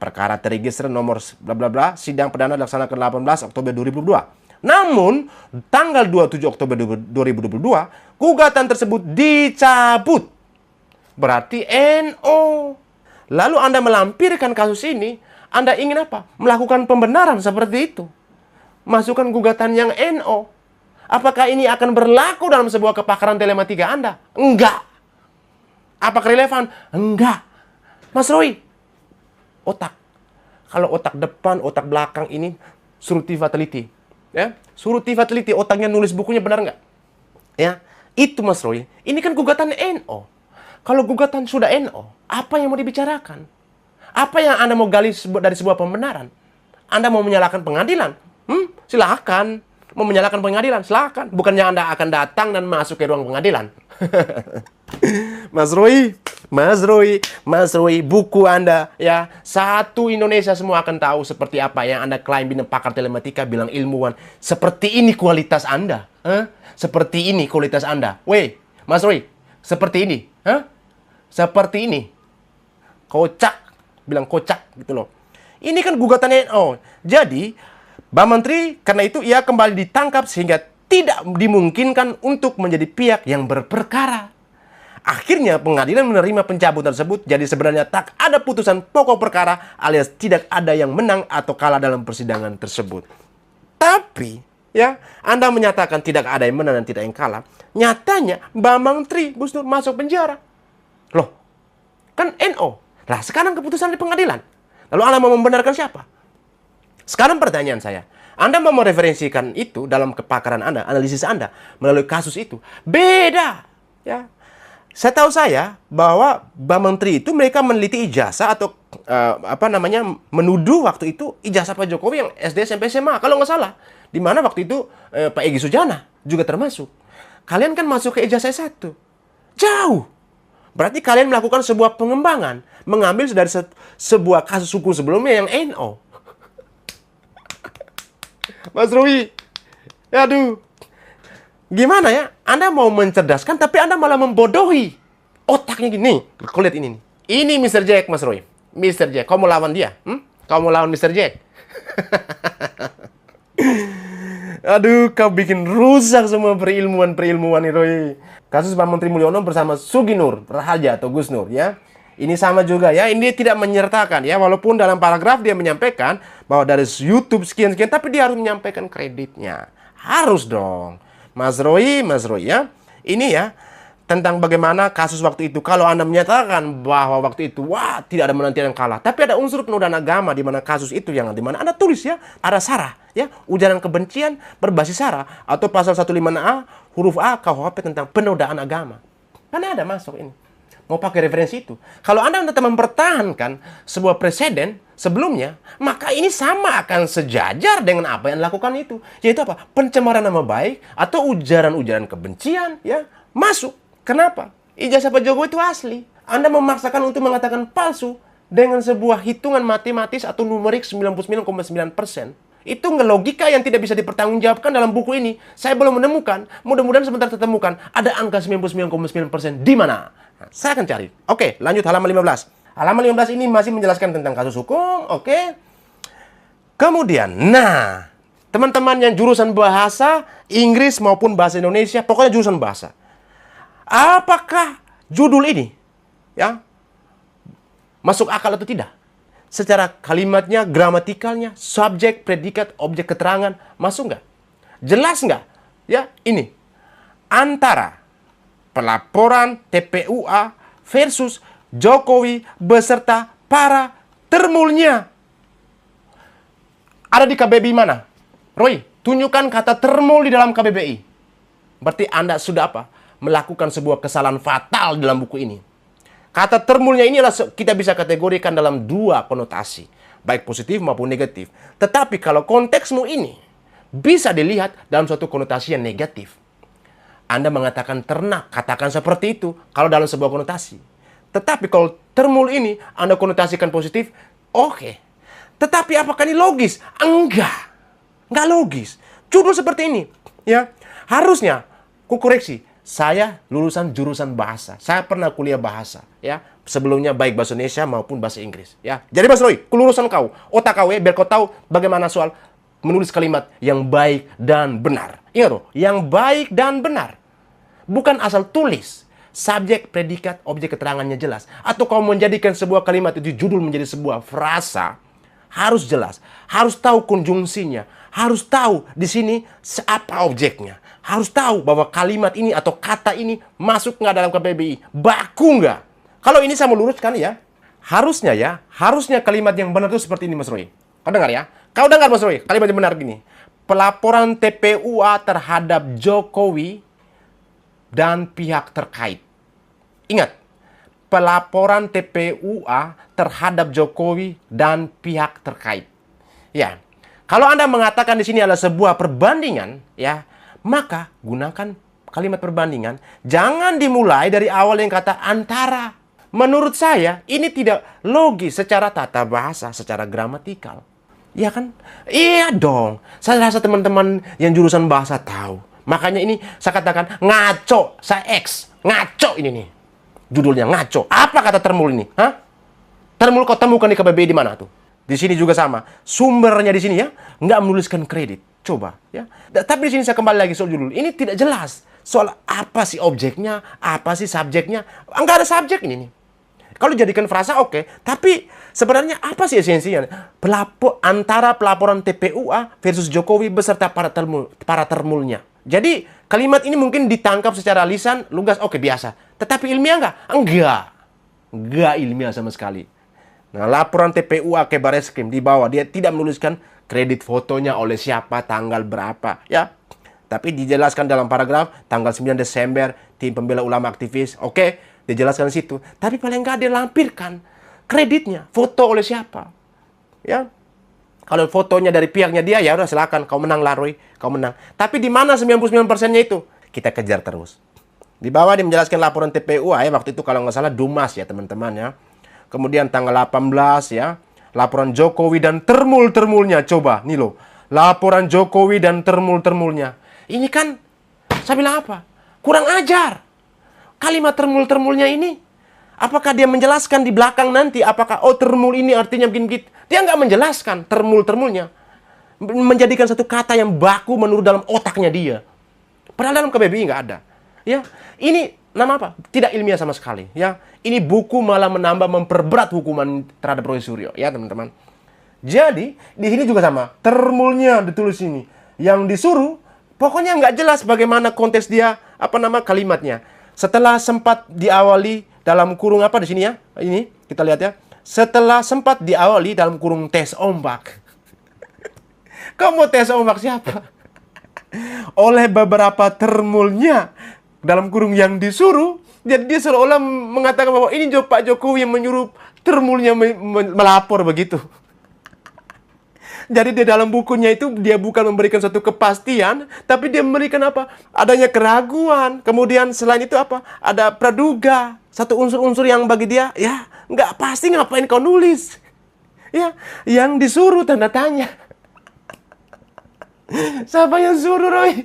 Perkara terregister nomor bla bla bla, sidang perdana dilaksanakan 18 Oktober 2022. Namun, tanggal 27 Oktober 2022, gugatan tersebut dicabut. Berarti NO. Lalu Anda melampirkan kasus ini, Anda ingin apa? Melakukan pembenaran seperti itu. Masukkan gugatan yang NO. Apakah ini akan berlaku dalam sebuah kepakaran telematika Anda? Enggak. Apakah relevan? Enggak. Mas Roy, otak. Kalau otak depan, otak belakang ini suruti fatality. Ya, suruti fatality, otaknya nulis bukunya benar nggak? Ya, itu Mas Roy. Ini kan gugatan NO. Kalau gugatan sudah NO, apa yang mau dibicarakan? Apa yang Anda mau gali dari sebuah pembenaran? Anda mau menyalahkan pengadilan? Silakan. Mau menyalahkan pengadilan? Silakan. Bukannya Anda akan datang dan masuk ke ruang pengadilan. Mas Roy, buku Anda ya, satu Indonesia semua akan tahu seperti apa yang Anda klaim bina pakar telematika, bilang ilmuwan. Seperti ini kualitas Anda. Seperti ini kualitas Anda. Weh, Mas Roy, seperti ini. Seperti ini. Kocak, bilang kocak gitu loh. Ini kan gugatan NO. Jadi, Bambang Tri karena itu ia kembali ditangkap sehingga tidak dimungkinkan untuk menjadi pihak yang berperkara. Akhirnya pengadilan menerima pencabutan tersebut, jadi sebenarnya tak ada putusan pokok perkara alias tidak ada yang menang atau kalah dalam persidangan tersebut. Tapi, ya, Anda menyatakan tidak ada yang menang dan tidak yang kalah. Nyatanya Bambang Tri Gus Dur masuk penjara. Loh, kan NO. Lah, sekarang keputusan di pengadilan. Lalu Anda mau membenarkan siapa? Sekarang pertanyaan saya, Anda mau mereferensikan itu dalam kepakaran Anda, analisis Anda melalui kasus itu. Beda, ya. Setahu saya bahwa Pak Menteri itu mereka meneliti ijazah atau menuduh waktu itu ijazah Pak Jokowi yang SD, SMP, SMA kalau nggak salah. Di mana waktu itu Pak Egy Sujana juga termasuk. Kalian kan masuk ke ijazah S1. Jauh. Berarti kalian melakukan sebuah pengembangan, mengambil dari sebuah kasus hukum sebelumnya yang NO. Mas Roy, aduh. Gimana ya? Anda mau mencerdaskan, tapi Anda malah membodohi. Otaknya gini. Kau lihat ini nih. Ini Mr. Jack, Mas Roy. Mr. Jack, kau mau lawan dia? Kau mau lawan Mr. Jack? Aduh, kau bikin rusak semua perilmuan-perilmuan nih, Roy. Kasus Pak Menteri Mulyono bersama Sugi Nur Raharja atau Gus Nur, ya. Ini sama juga ya, ini tidak menyertakan ya, walaupun dalam paragraf dia menyampaikan bahwa dari YouTube sekian-sekian, tapi dia harus menyampaikan kreditnya. Harus dong. Mas Roy ya, ini ya, tentang bagaimana kasus waktu itu. Kalau Anda menyatakan bahwa waktu itu, wah, tidak ada menanti yang kalah, tapi ada unsur penodaan agama di mana kasus itu yang di mana Anda tulis ya, ada sara, ya, ujaran kebencian berbasis sara, atau pasal 156A, huruf A, KUHP tentang penodaan agama. Mana ada masuk ini? Mau pakai referensi itu. Kalau Anda tetap mempertahankan sebuah presiden sebelumnya, maka ini sama akan sejajar dengan apa yang dilakukan itu. Yaitu apa? Pencemaran nama baik atau ujaran-ujaran kebencian, ya, masuk. Kenapa? Ijazah Pak Jokowi itu asli. Anda memaksakan untuk mengatakan palsu dengan sebuah hitungan matematis atau numerik 99,9%. Itu logika yang tidak bisa dipertanggungjawabkan dalam buku ini. Saya belum menemukan. Mudah-mudahan sebentar ditemukan. Ada angka 99,9% di mana? Nah, saya akan cari. Oke, lanjut halaman 15. Halaman 15 ini masih menjelaskan tentang kasus hukum. Oke. Kemudian, nah, teman-teman yang jurusan bahasa Inggris maupun bahasa Indonesia, pokoknya jurusan bahasa. Apakah judul ini, ya, masuk akal atau tidak? Secara kalimatnya, gramatikalnya, subjek, predikat, objek keterangan, masuk nggak? Jelas nggak? Ya, ini. Antara pelaporan TPUA versus Jokowi beserta para termulnya. Ada di KBBI mana? Roy, tunjukkan kata termul di dalam KBBI. Berarti Anda sudah apa? Melakukan sebuah kesalahan fatal dalam buku ini. Kata termulnya inilah kita bisa kategorikan dalam dua konotasi, baik positif maupun negatif. Tetapi kalau konteksmu ini bisa dilihat dalam suatu konotasi yang negatif. Anda mengatakan ternak, katakan seperti itu kalau dalam sebuah konotasi. Tetapi kalau termul ini Anda konotasikan positif, oke. Tetapi apakah ini logis? Enggak logis. Judul seperti ini, ya, harusnya kukoreksi. Saya lulusan jurusan bahasa. Saya pernah kuliah bahasa, ya. Sebelumnya baik bahasa Indonesia maupun bahasa Inggris, ya. Jadi Mas Roy, kelulusan kau, otak kau ya, biar kau tahu bagaimana soal menulis kalimat yang baik dan benar. Ingat loh, yang baik dan benar. Bukan asal tulis. Subjek, predikat, objek keterangannya jelas. Atau kau menjadikan sebuah kalimat itu judul menjadi sebuah frasa, harus jelas. Harus tahu konjungsinya. Harus tahu di sini apa objeknya. Harus tahu bahwa kalimat ini atau kata ini masuk nggak dalam KBBI, baku nggak. Kalau ini saya mau luruskan ya, harusnya kalimat yang benar itu seperti ini Mas Roy. Kau dengar ya? Kau dengar Mas Roy, kalimat yang benar gini. Pelaporan TPUA terhadap Jokowi dan pihak terkait. Ingat, pelaporan TPUA terhadap Jokowi dan pihak terkait. Ya, kalau Anda mengatakan di sini adalah sebuah perbandingan, ya, maka gunakan kalimat perbandingan. Jangan dimulai dari awal yang kata antara. Menurut saya, ini tidak logis secara tata bahasa, secara gramatikal. Iya kan? Iya dong. Saya rasa teman-teman yang jurusan bahasa tahu. Makanya ini saya katakan ngaco. Saya X. Ngaco ini nih. Judulnya ngaco. Apa kata termul ini? Hah? Termul kau temukan di KBBI di mana tuh? Di sini juga sama. Sumbernya di sini ya. Nggak menuliskan kredit. Coba ya. Tapi di sini saya kembali lagi soal judul. Ini tidak jelas. Soal apa sih objeknya, apa sih subjeknya. Enggak ada subjek ini nih. Kalau jadikan frasa oke. Tapi sebenarnya apa sih esensinya? Antara pelaporan TPUA versus Jokowi beserta para termulnya. Jadi kalimat ini mungkin ditangkap secara lisan, lugas, oke biasa. Tetapi ilmiah enggak? Enggak ilmiah sama sekali. Nah, laporan TPUA ke Bareskrim di bawah dia tidak menuliskan kredit fotonya oleh siapa, tanggal berapa, ya. Tapi dijelaskan dalam paragraf tanggal 9 Desember tim pembela ulama aktivis. Oke, dijelaskan di situ. Tapi paling nggak dia lampirkan kreditnya, foto oleh siapa. Ya, kalau fotonya dari pihaknya dia, ya udah silakan, kau menang lah Roy, kau menang. Tapi di mana 99%-nya itu? Kita kejar terus. Di bawah dia menjelaskan laporan TPU ya, waktu itu kalau nggak salah Dumas ya teman-teman ya. Kemudian tanggal 18 ya, laporan Jokowi dan termul-termulnya. Coba, nih loh, laporan Jokowi dan termul-termulnya. Ini kan, saya bilang apa? Kurang ajar. Kalimat termul-termulnya ini, apakah dia menjelaskan di belakang nanti, apakah oh termul ini artinya begini-begitu? Dia nggak menjelaskan termul-termulnya. Menjadikan satu kata yang baku menurut dalam otaknya dia. Padahal dalam KBBI nggak ada. Ya, ini nama apa? Tidak ilmiah sama sekali. Ya, ini buku malah menambah memperberat hukuman terhadap Roy Suryo. Ya teman-teman. Jadi di sini juga sama. Termulnya ditulis ini. Yang disuruh, pokoknya nggak jelas bagaimana konteks dia, apa nama kalimatnya. Setelah sempat diawali dalam kurung apa di sini ya? Ini kita lihat ya. Setelah sempat diawali dalam kurung tes ombak. Kamu tes ombak siapa? Oleh beberapa termulnya dalam kurung yang disuruh, jadi dia seolah-olah mengatakan bahwa ini Pak Jokowi yang menyuruh termulnya melapor begitu. Jadi di dalam bukunya itu dia bukan memberikan suatu kepastian, tapi dia memberikan apa? Adanya keraguan. Kemudian selain itu apa? Ada praduga. Satu unsur-unsur yang bagi dia, ya nggak pasti ngapain kau nulis. Ya, yang disuruh tanda tanya. Siapa yang suruh Roy?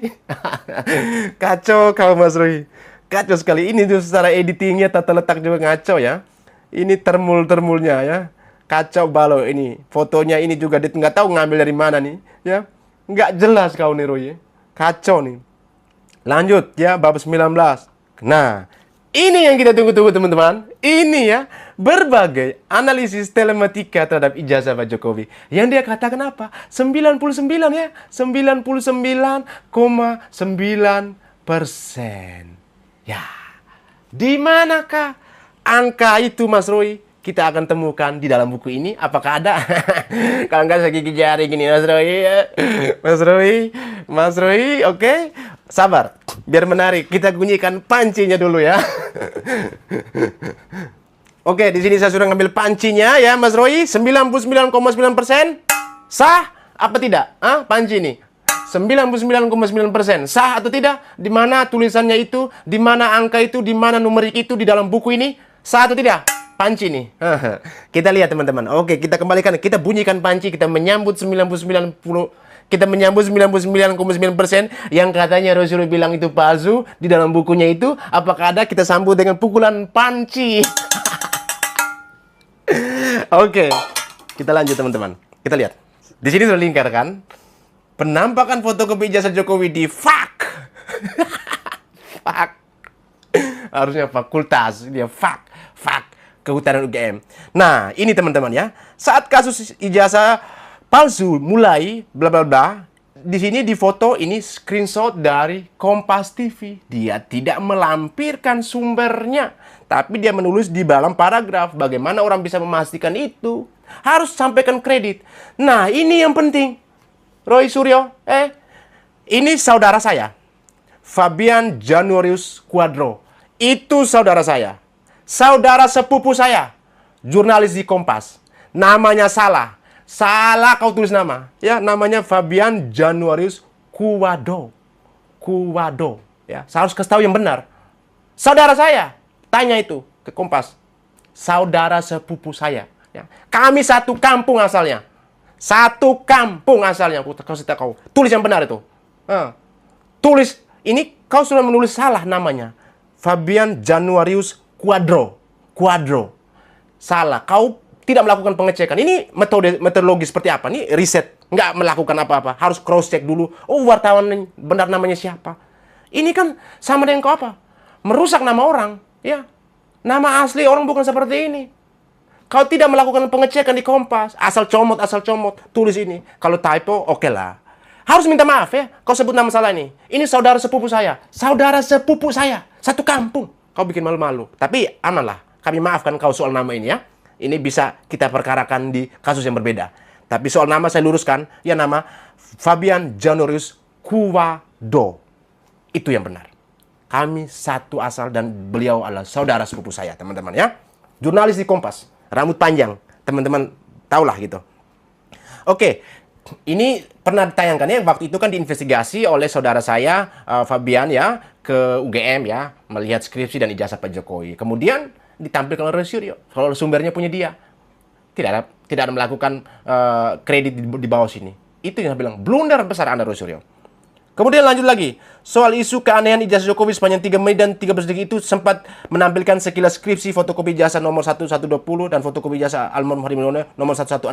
Kacau kau Mas Roy. Kacau sekali. Ini tuh secara editingnya tata letak juga ngaco ya. Ini termul-termulnya ya. Kacau balau ini. Fotonya ini juga dia nggak tahu ngambil dari mana nih. Ya, nggak jelas kau nih Roy. Kacau nih. Lanjut ya bab 19. Nah, ini yang kita tunggu-tunggu teman-teman. Ini ya, berbagai analisis telematika terhadap ijazah Pak Jokowi. Yang dia katakan apa? 99 ya. 99,9%. Ya, di manakah angka itu Mas Roy? Kita akan temukan di dalam buku ini. Apakah ada? Kalau nggak saya gigi jari gini Mas Roy. Mas Roy, oke? Sabar, biar menarik. Kita bunyikan pancinya dulu ya. Oke, di sini saya sudah ngambil pancinya ya, Mas Roy. 99,9%. Sah apa tidak? Panci ini. 99,9%. Sah atau tidak? Di mana tulisannya itu? Di mana angka itu? Di mana numerik itu di dalam buku ini? Sah atau tidak? Panci nih. Kita lihat teman-teman. Oke, kita kembalikan. Kita bunyikan panci. Kita menyambut 99,9% yang katanya Rasulullah bilang itu palsu di dalam bukunya itu. Apakah ada? Kita sambut dengan pukulan panci. Oke, kita lanjut teman-teman. Kita lihat. Di sini sudah lingkar kan? Penampakan fotokopi ijazah Jokowi di FAK. FAK. Harusnya fakultas, dia FAK. Kehutanan UGM. Nah, ini teman-teman ya. Saat kasus ijazah palsu mulai bla bla bla, di sini di foto ini screenshot dari Kompas TV. Dia tidak melampirkan sumbernya, tapi dia menulis di dalam paragraf. Bagaimana orang bisa memastikan itu? Harus sampaikan kredit. Nah, ini yang penting. Roy Suryo, ini saudara saya. Fabian Januarius Quadro. Itu saudara saya. Saudara sepupu saya, jurnalis di Kompas. Namanya salah. Salah kau tulis nama. Ya, namanya Fabian Januarius Quadro. Ya, saya harus kasih tahu yang benar. Saudara saya, tanya itu ke Kompas. Saudara sepupu saya. Ya. Kami satu kampung asalnya. Satu kampung asalnya. Aku kasih tahu kau. Tulis yang benar itu. Tulis. Ini kau sudah menulis salah namanya. Fabian Januarius Quadro. Salah. Kau tidak melakukan pengecekan. Ini metodologi seperti apa? Ini riset. Nggak melakukan apa-apa. Harus cross check dulu. Oh, wartawan benar namanya siapa? Ini kan sama dengan kau apa? Merusak nama orang. Ya. Nama asli orang bukan seperti ini. Kau tidak melakukan pengecekan di Kompas. Asal comot. Tulis ini. Kalau typo, oke lah. Harus minta maaf ya. Kau sebut nama salah ini. Ini saudara sepupu saya. Satu kampung. Kau bikin malu-malu. Tapi amanlah. Kami maafkan kau soal nama ini ya. Ini bisa kita perkarakan di kasus yang berbeda. Tapi soal nama saya luruskan. Ya, nama Fabian Januarius Quadro. Itu yang benar. Kami satu asal dan beliau adalah saudara sepupu saya, teman-teman ya. Jurnalis di Kompas, rambut panjang, teman-teman tahulah gitu. Oke, ini pernah ditayangkan ya, waktu itu kan diinvestigasi oleh saudara saya, Fabian ya, ke UGM ya, melihat skripsi dan ijazah Pak Jokowi. Kemudian ditampilkan oleh Roy Suryo, kalau sumbernya punya dia. Tidak ada melakukan kredit di bawah sini. Itu yang saya bilang, blunder besar Anda Roy Suryo. Kemudian lanjut lagi, soal isu keanehan ijazah Jokowi sepanjang 3 Mei dan 13 detik itu sempat menampilkan sekilas skripsi fotokopi ijazah nomor 1120 dan fotokopi ijazah almarhum Hadi Mulyono nomor 116.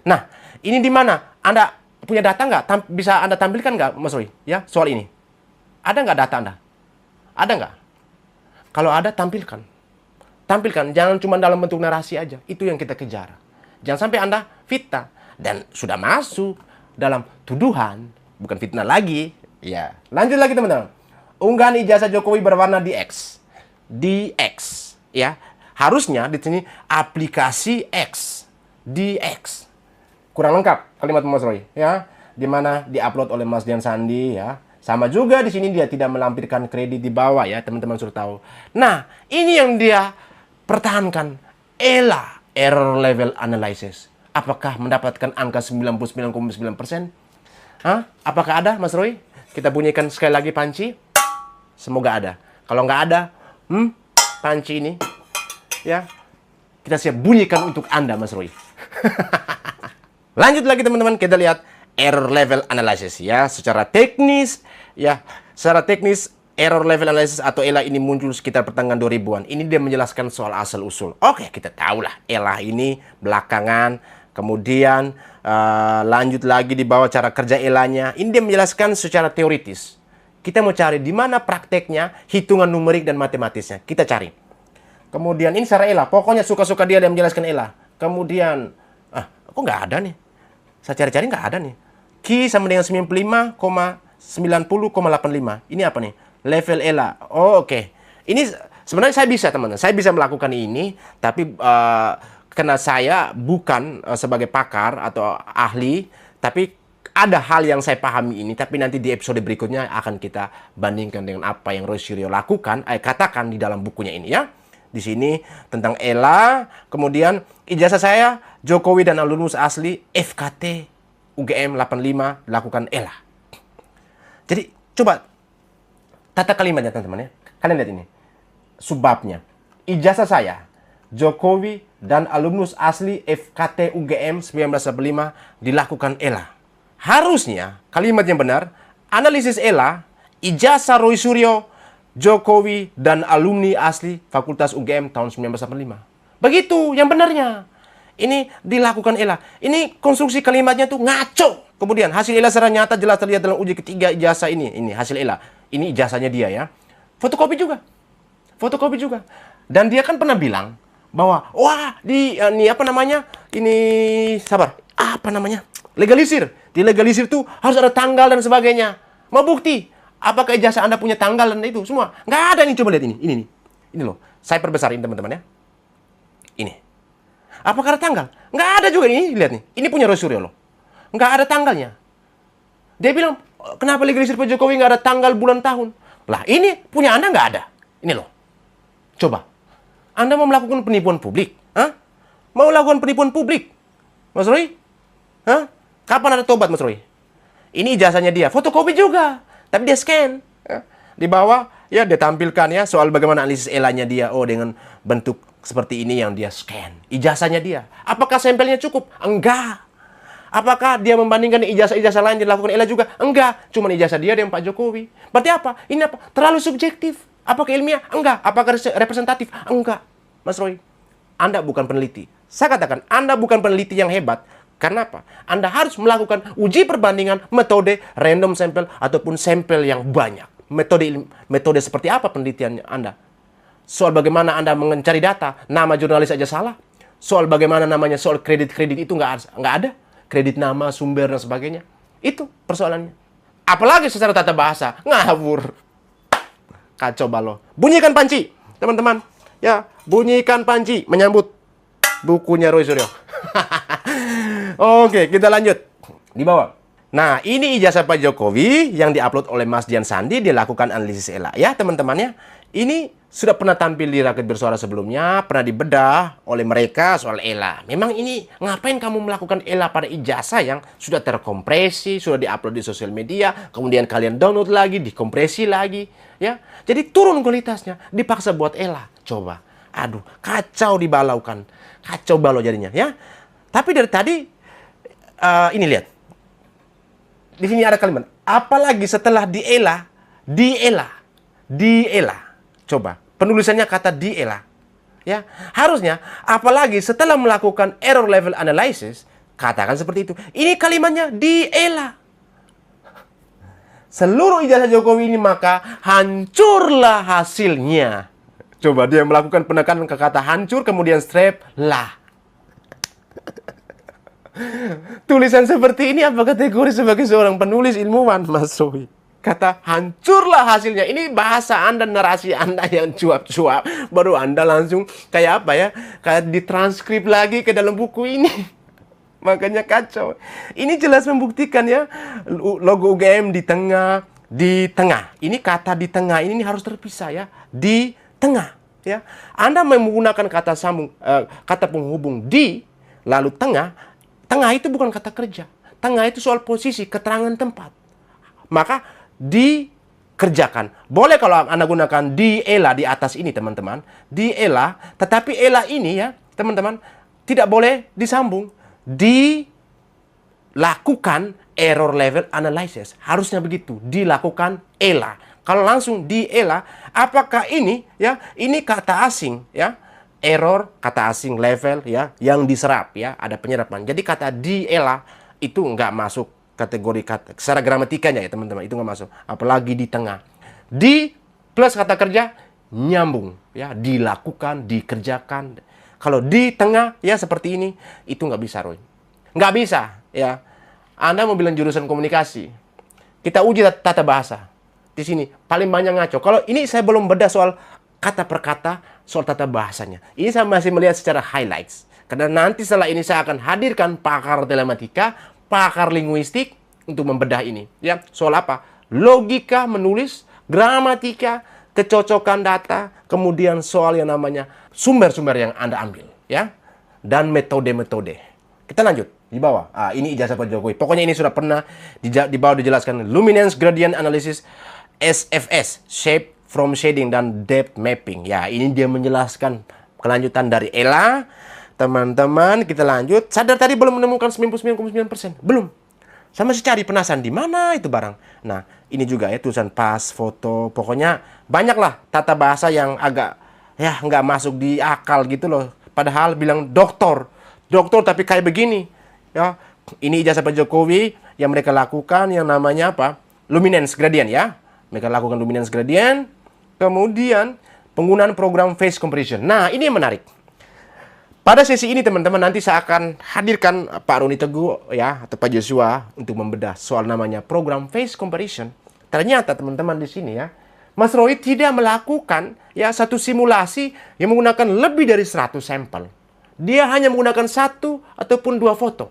Nah, ini di mana? Anda punya data nggak? Bisa Anda tampilkan nggak, Mas Roy? Ya, soal ini. Ada nggak data Anda? Ada nggak? Kalau ada, tampilkan. Tampilkan, jangan cuma dalam bentuk narasi aja. Itu yang kita kejar. Jangan sampai Anda fitnah. Dan sudah masuk dalam tuduhan, bukan fitnah lagi. Ya, lanjut lagi teman-teman. Unggahan ijazah Jokowi berwarna DX. DX, ya. Harusnya di sini aplikasi X. DX. Kurang lengkap kalimat Mas Roy, ya. Di mana diupload oleh Mas Dian Sandi, ya. Sama juga di sini dia tidak melampirkan kredit di bawah, ya, teman-teman sudah tahu. Nah, ini yang dia pertahankan. ELA, Error Level Analysis. Apakah mendapatkan angka 99,9%? Hah? Apakah ada, Mas Roy? Kita bunyikan sekali lagi panci. Semoga ada. Kalau nggak ada, panci ini, ya, kita siap bunyikan untuk Anda, Mas Roy. Lanjut lagi teman-teman, kita lihat error level analysis ya. Secara teknis, ya, secara teknis error level analysis atau ELA ini muncul sekitar pertengahan 2000-an. Ini dia menjelaskan soal asal usul. Oke, kita tahulah ELA ini belakangan. Kemudian lanjut lagi di bawah cara kerja ELA-nya. Ini dia menjelaskan secara teoritis. Kita mau cari di mana prakteknya, hitungan numerik dan matematisnya. Kita cari. Kemudian ini secara ELA. Pokoknya suka-suka dia menjelaskan ELA. Kemudian, kok nggak ada nih? Saya cari-cari nggak ada nih. Q sama dengan 95,90,85. Ini apa nih? Level ELA. Oh, oke. Ini sebenarnya saya bisa, teman-teman. Saya bisa melakukan ini, tapi karena saya bukan sebagai pakar atau ahli, tapi ada hal yang saya pahami ini, tapi nanti di episode berikutnya akan kita bandingkan dengan apa yang Roy Suryo lakukan, katakan di dalam bukunya ini ya. Di sini tentang ELA, kemudian ijazah saya Jokowi dan alumnus asli FKT UGM 85 lakukan ELA. Jadi coba tata kalimatnya teman-teman ya. Kalian lihat ini. Subbabnya. Ijazah saya Jokowi dan alumnus asli FKT UGM 1985 dilakukan ELA. Harusnya kalimat yang benar, analisis ELA, ijazah Roy Suryo, Jokowi dan alumni asli Fakultas UGM tahun 1985. Begitu yang benarnya. Ini dilakukan ELA. Ini konstruksi kalimatnya tuh ngaco. Kemudian hasil ELA secara nyata jelas terlihat dalam uji ketiga ijazah ini. Ini hasil ELA. Ini ijazahnya dia ya. Fotokopi juga. Fotokopi juga. Dan dia kan pernah bilang bahwa wah ini apa namanya? Ini sabar. Apa namanya? Legalisir. Dilegalisir tuh harus ada tanggal dan sebagainya. Mau bukti? Apakah ijazah Anda punya tanggal dan itu semua? Nggak ada nih, coba lihat ini. Ini loh. Saya perbesarin teman-teman ya. Ini. Apakah ada tanggal? Nggak ada juga ini, lihat nih. Ini punya Roy Suryo loh. Nggak ada tanggalnya. Dia bilang, kenapa legalisir Pak Jokowi nggak ada tanggal, bulan, tahun? Lah ini punya Anda nggak ada. Ini loh. Coba. Anda mau melakukan penipuan publik? Hah? Mau lakukan penipuan publik? Mas Roy? Hah? Kapan ada tobat Mas Roy? Ini ijazahnya dia. Fotokopi juga. Tapi dia scan. Di bawah, ya dia tampilkan ya soal bagaimana analisis ELA-nya dia. Oh, dengan bentuk seperti ini yang dia scan. Ijazahnya dia. Apakah sampelnya cukup? Enggak. Apakah dia membandingkan ijazah-ijazah lain dilakukan ELA juga? Enggak. Cuma ijazah dia dengan Pak Jokowi. Berarti apa? Ini apa? Terlalu subjektif. Apakah ilmiah? Enggak. Apakah representatif? Enggak. Mas Roy, Anda bukan peneliti. Saya katakan, Anda bukan peneliti yang hebat. Karena apa? Anda harus melakukan uji perbandingan metode random sample ataupun sampel yang banyak. Metode seperti apa penelitian Anda? Soal bagaimana Anda mencari data, nama jurnalis aja salah. Soal bagaimana namanya, soal kredit-kredit itu nggak ada. Kredit nama, sumber, dan sebagainya. Itu persoalannya. Apalagi secara tata bahasa. Ngawur. Kacau balau. Bunyikan panci, teman-teman. Ya, bunyikan panci menyambut bukunya Roy Suryo. Oke, kita lanjut. Di bawah. Nah, ini ijazah Pak Jokowi yang diupload oleh Mas Dian Sandi, dia lakukan analisis ELA. Ya, teman-temannya, ini sudah pernah tampil di Rakyat Bersuara sebelumnya, pernah dibedah oleh mereka soal ELA. Memang ini, ngapain kamu melakukan ELA pada ijazah yang sudah terkompresi, sudah diupload di sosial media, kemudian kalian download lagi, dikompresi lagi, ya. Jadi turun kualitasnya, dipaksa buat ELA. Coba, aduh, kacau dibalaukan, kacau balau jadinya, ya. Tapi dari tadi, ini lihat. Di sini ada kalimat, apalagi setelah diela. Coba, penulisannya kata diela. Ya, harusnya apalagi setelah melakukan error level analysis, katakan seperti itu. Ini kalimatnya diela. Seluruh ijazah Jokowi ini maka hancurlah hasilnya. Coba dia melakukan penekanan ke kata hancur, kemudian strap lah. Tulisan seperti ini apa kategori sebagai seorang penulis ilmuwan, Mas Roy? Kata hancurlah hasilnya. Ini bahasa Anda, narasi Anda yang cuap-cuap. Baru Anda langsung kayak apa ya? Kayak ditranskrip lagi ke dalam buku ini. Makanya kacau. Ini jelas membuktikan ya. Logo UGM di tengah. Ini kata di tengah ini harus terpisah ya. Di tengah. Ya. Anda menggunakan kata sambung, kata penghubung di, lalu tengah. Tengah itu bukan kata kerja. Tengah itu soal posisi, keterangan tempat. Maka dikerjakan. Boleh kalau Anda gunakan diela di atas ini, teman-teman. Diela, tetapi ela ini ya, teman-teman, tidak boleh disambung. Dilakukan error level analysis. Harusnya begitu. Dilakukan ela. Kalau langsung diela, apakah ini ya, ini kata asing ya. Error, kata asing level ya, yang diserap ya, ada penyerapan. Jadi kata diela itu nggak masuk kategori kata, secara gramatikanya ya teman-teman, itu nggak masuk. Apalagi di tengah. Di plus kata kerja, nyambung ya, dilakukan, dikerjakan. Kalau di tengah ya seperti ini, itu nggak bisa, Roy. Nggak bisa ya. Anda mau bilang jurusan komunikasi, kita uji tata bahasa. Di sini paling banyak ngaco. Kalau ini saya belum bedah soal kata per kata, soal tata bahasanya. Ini saya masih melihat secara highlights. Karena nanti setelah ini saya akan hadirkan pakar telematika, pakar linguistik untuk membedah ini. Ya, soal apa? Logika menulis, gramatika, kecocokan data, kemudian soal yang namanya sumber-sumber yang Anda ambil. Ya, dan metode-metode. Kita lanjut di bawah. Ini ijazah Pak Jokowi. Pokoknya ini sudah pernah di bawah dijelaskan Luminance Gradient Analysis, SFS, Shape from Shading dan Depth Mapping. Ya, ini dia menjelaskan kelanjutan dari ELA. Teman-teman, kita lanjut. Sadar tadi belum menemukan 99,9%. Belum. Saya masih cari penasaran di mana itu barang. Nah, ini juga ya tulisan pas, foto. Pokoknya banyaklah tata bahasa yang agak ya nggak masuk di akal gitu loh. Padahal bilang doktor tapi kayak begini. Ya, ini ijazah Pak Jokowi yang mereka lakukan yang namanya apa? Luminance Gradient ya. Mereka lakukan luminance gradient. Kemudian penggunaan program face comparison. Nah, ini yang menarik. Pada sesi ini teman-teman nanti saya akan hadirkan Pak Roni Teguh ya atau Pak Joshua untuk membedah soal namanya program face comparison. Ternyata teman-teman di sini ya, Mas Roy tidak melakukan ya satu simulasi yang menggunakan lebih dari 100 sampel. Dia hanya menggunakan 1 ataupun 2 foto.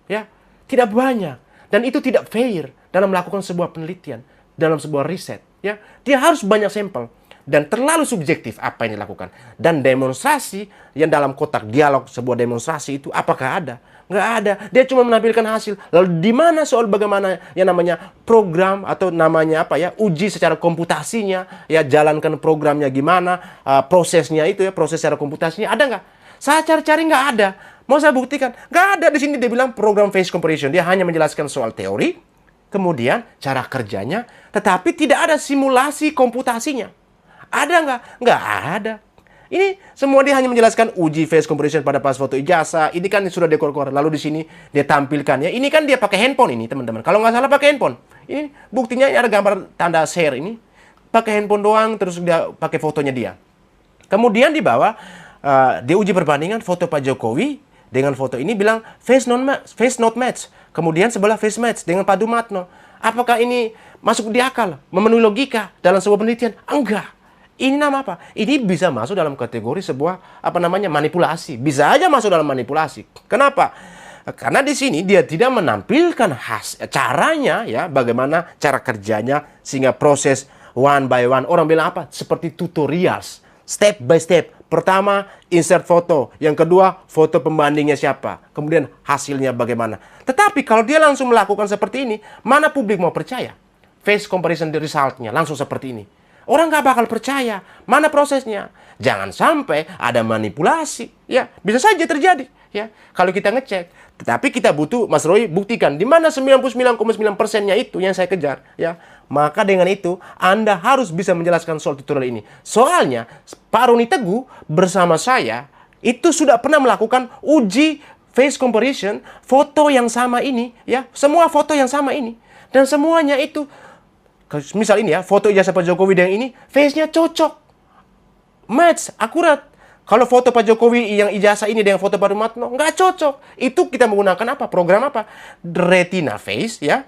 Ya, tidak banyak dan itu tidak fair dalam melakukan sebuah penelitian, dalam sebuah riset. Ya, dia harus banyak sampel dan terlalu subjektif apa yang dilakukan. Dan demonstrasi yang dalam kotak dialog sebuah demonstrasi itu apakah ada? Nggak ada. Dia cuma menampilkan hasil. Lalu di mana soal bagaimana yang namanya program atau namanya apa ya uji secara komputasinya, ya jalankan programnya gimana, prosesnya itu ya proses secara komputasinya ada nggak? Saya cari-cari nggak ada. Mau saya buktikan nggak ada. Di sini dia bilang program face comparison. Dia hanya menjelaskan soal teori. Kemudian cara kerjanya, tetapi tidak ada simulasi komputasinya. Ada nggak? Nggak ada. Ini semua dia hanya menjelaskan uji face comparison pada pas foto ijazah. Ini kan sudah dekor-dekor. Lalu di sini dia tampilkan ya. Ini kan dia pakai handphone ini teman-teman. Kalau nggak salah pakai handphone. Ini buktinya ada gambar tanda share ini. Pakai handphone doang terus dia pakai fotonya dia. Kemudian di bawah dia uji perbandingan foto Pak Jokowi dengan foto ini bilang face not match. Kemudian sebelah face match dengan Pak Dumatno. Apakah ini masuk di akal? Memenuhi logika dalam sebuah penelitian? Enggak. Ini nama apa? Ini bisa masuk dalam kategori sebuah apa namanya manipulasi. Bisa aja masuk dalam manipulasi. Kenapa? Karena di sini dia tidak menampilkan caranya ya, bagaimana cara kerjanya sehingga proses one by one. Orang bilang apa? Seperti tutorials, step by step. Pertama, insert foto. Yang kedua, foto pembandingnya siapa. Kemudian hasilnya bagaimana. Tetapi kalau dia langsung melakukan seperti ini, mana publik mau percaya? Face comparison resultnya langsung seperti ini. Orang nggak bakal percaya. Mana prosesnya? Jangan sampai ada manipulasi. Ya, bisa saja terjadi. Ya, kalau kita ngecek. Tetapi kita butuh, Mas Roy, buktikan di mana 99,9%-nya itu yang saya kejar. Ya, maka dengan itu Anda harus bisa menjelaskan soal tutorial ini. Soalnya Pak Roni Teguh bersama saya itu sudah pernah melakukan uji face comparison foto yang sama ini. Ya, semua foto yang sama ini. Dan semuanya itu, misal ini ya, foto ijazah Pak Jokowi yang ini, face-nya cocok. Match, akurat. Kalau foto Pak Jokowi yang ijazah ini dengan foto Pak Rumatno, nggak cocok. Itu kita menggunakan apa? Program apa? Retina Face, ya.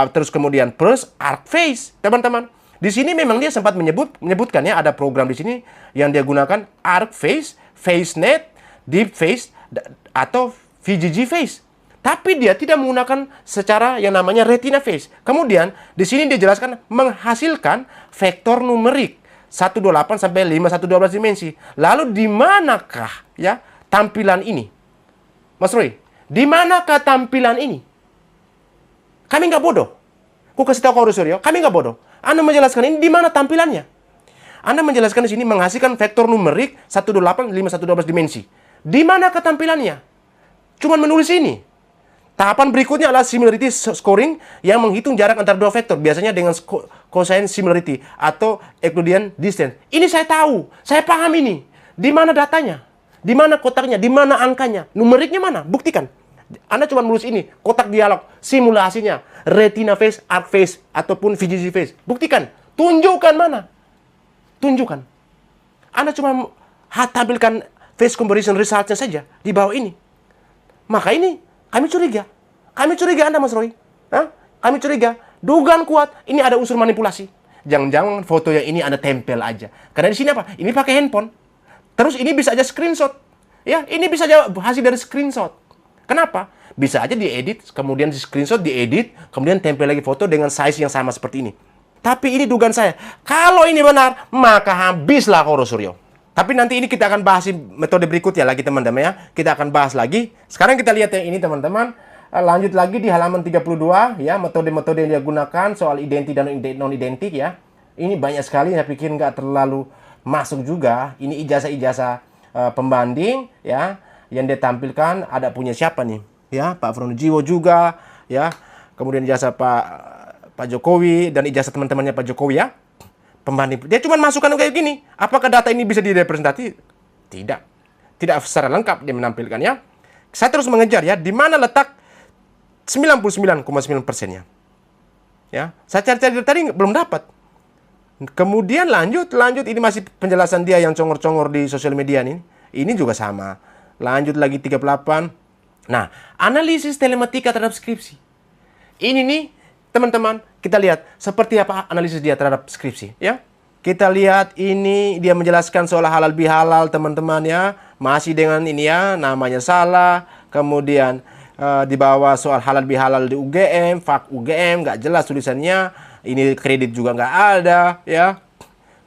Terus kemudian plus Arc Face, teman-teman. Di sini memang dia sempat menyebutkan ya, ada program di sini yang dia gunakan Arc Face, FaceNet, Deep Face, atau VGG Face. Tapi dia tidak menggunakan secara yang namanya Retina Face. Kemudian di sini dia jelaskan menghasilkan vektor numerik 128 sampai 5112 dimensi. Lalu di manakah ya tampilan ini? Mas Roy, di manakah tampilan ini? Kami nggak bodoh. Ku kasih tahu kau Suryo, kami nggak bodoh. Anda menjelaskan ini di mana tampilannya? Anda menjelaskan di sini menghasilkan vektor numerik 128 5112 dimensi. Di manakah tampilannya? Cuman menulis ini. Tahapan berikutnya adalah similarity scoring yang menghitung jarak antara dua vektor. Biasanya dengan cosine similarity atau Euclidean distance. Ini saya tahu. Saya paham ini. Di mana datanya? Di mana kotaknya? Di mana angkanya? Numeriknya mana? Buktikan. Anda cuma menulis ini. Kotak dialog. Simulasinya. Retina face, Arc face, ataupun VGG face. Buktikan. Tunjukkan mana? Tunjukkan. Anda cuma tampilkan face comparison resultnya saja di bawah ini. Maka ini kami curiga. Kami curiga Anda, Mas Roy. Hah? Kami curiga. Dugaan kuat. Ini ada unsur manipulasi. Jangan-jangan foto yang ini Anda tempel aja. Karena di sini apa? Ini pakai handphone. Terus ini bisa aja screenshot. Ya, ini bisa aja hasil dari screenshot. Kenapa? Bisa aja diedit, kemudian di screenshot, diedit, kemudian tempel lagi foto dengan size yang sama seperti ini. Tapi ini dugaan saya. Kalau ini benar, maka habislah Koro Suryo. Tapi nanti ini kita akan bahas metode berikutnya lagi teman-teman ya. Kita akan bahas lagi. Sekarang kita lihat yang ini teman-teman. Lanjut lagi di halaman 32 ya. Metode-metode yang dia gunakan soal identik dan non-identik ya. Ini banyak sekali, saya pikir nggak terlalu masuk juga. Ini ijazah-ijazah pembanding ya. Yang dia tampilkan ada punya siapa nih? Ya, Pak Fronojiwo juga ya. Kemudian ijazah Pak Jokowi dan ijazah teman-temannya Pak Jokowi ya. Pembanding. Dia cuma masukkan kayak gini. Apakah data ini bisa direpresentasi? Tidak. Tidak secara lengkap dia menampilkannya. Saya terus mengejar ya, di mana letak 99,9%-nya. Ya, saya cari-cari tadi belum dapat. Kemudian lanjut, ini masih penjelasan dia yang congor-congor di sosial media ini. Ini juga sama. Lanjut lagi 38. Nah, analisis telematika terhadap skripsi. Ini nih teman-teman, kita lihat seperti apa analisis dia terhadap skripsi ya. Kita lihat ini dia menjelaskan soal halal bihalal teman-teman ya. Masih dengan ini ya, namanya salah. Kemudian di bawah soal halal bihalal di UGM, fak UGM nggak jelas tulisannya. Ini kredit juga nggak ada ya.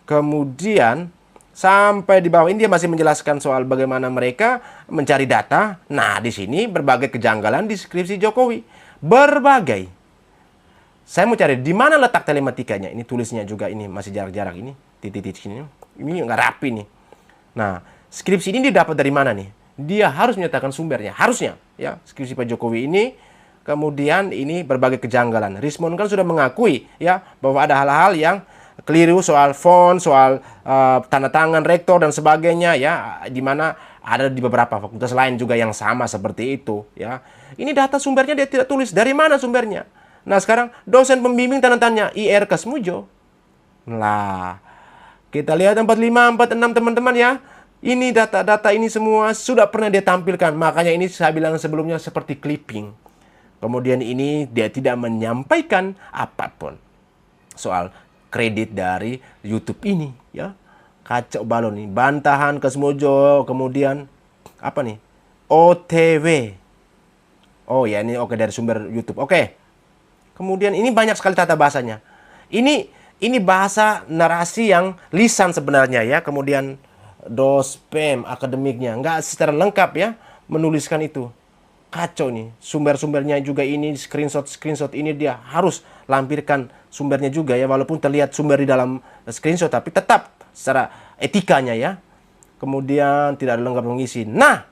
Kemudian sampai di bawah ini dia masih menjelaskan soal bagaimana mereka mencari data. Nah, di sini berbagai kejanggalan di skripsi Jokowi. Berbagai. Saya mau cari di mana letak telematikanya. Ini tulisnya juga ini masih jarak-jarak ini. Titik-titik sini. Ini nggak rapi nih. Nah, skripsi ini didapat dari mana nih? Dia harus menyatakan sumbernya. Harusnya. Ya, skripsi Pak Jokowi ini. Kemudian ini berbagai kejanggalan. Rismon kan sudah mengakui ya bahwa ada hal-hal yang keliru soal font, soal tanda tangan rektor dan sebagainya ya. Di mana ada di beberapa fakultas lain juga yang sama seperti itu ya. Ini data sumbernya dia tidak tulis. Dari mana sumbernya? Nah sekarang dosen pembimbing tanda tanya IR Kasmujo. Lah, kita lihat 45, 46 teman-teman ya. Ini data-data ini semua sudah pernah dia tampilkan. Makanya ini saya bilang sebelumnya seperti clipping. Kemudian ini dia tidak menyampaikan apapun soal kredit dari YouTube ini ya. Kacau balon nih. Bantahan Kasmujo, kemudian apa nih? OTW. Oh ya, ini oke dari sumber YouTube. Oke. Kemudian ini banyak sekali tata bahasanya. Ini bahasa narasi yang lisan sebenarnya ya. Kemudian dospem akademiknya nggak secara lengkap ya menuliskan itu. Kacau nih. Sumber-sumbernya juga ini screenshot ini dia harus lampirkan sumbernya juga ya, walaupun terlihat sumber di dalam screenshot tapi tetap secara etikanya ya. Kemudian tidak ada lengkap mengisi. Nah,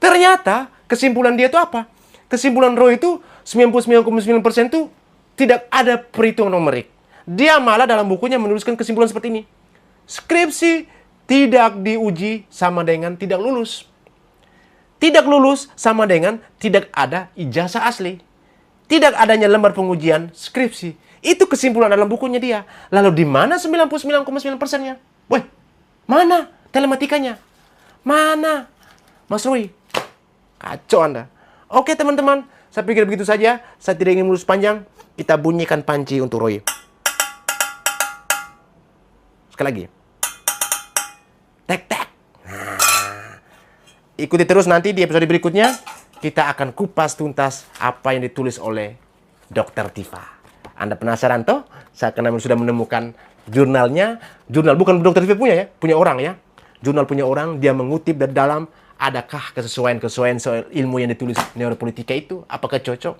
ternyata kesimpulan dia itu apa? Kesimpulan Roy itu 99,9% itu tidak ada perhitungan numerik. Dia malah dalam bukunya menuliskan kesimpulan seperti ini. Skripsi tidak diuji sama dengan tidak lulus. Tidak lulus sama dengan tidak ada ijazah asli. Tidak adanya lembar pengujian skripsi. Itu kesimpulan dalam bukunya dia. Lalu di mana 99,9%-nya? Weh, mana telematikanya? Mana? Mas Roy, kacau Anda. Oke teman-teman, saya pikir begitu saja. Saya tidak ingin mulus panjang. Kita bunyikan panci untuk Roy. Sekali lagi. Tek-tek. Nah. Ikuti terus nanti di episode berikutnya. Kita akan kupas tuntas apa yang ditulis oleh Dr. Tifa. Anda penasaran toh? Saya karena sudah menemukan jurnalnya. Jurnal bukan Dr. Tifa punya ya, punya orang ya. Jurnal punya orang, dia mengutip dari dalam. Adakah kesesuaian soal ilmu yang ditulis neuropolitika itu? Apakah cocok?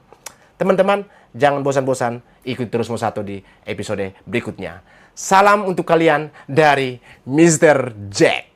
Teman-teman, jangan bosan-bosan. Ikuti terus Mosato di episode berikutnya. Salam untuk kalian dari Mr. Jack.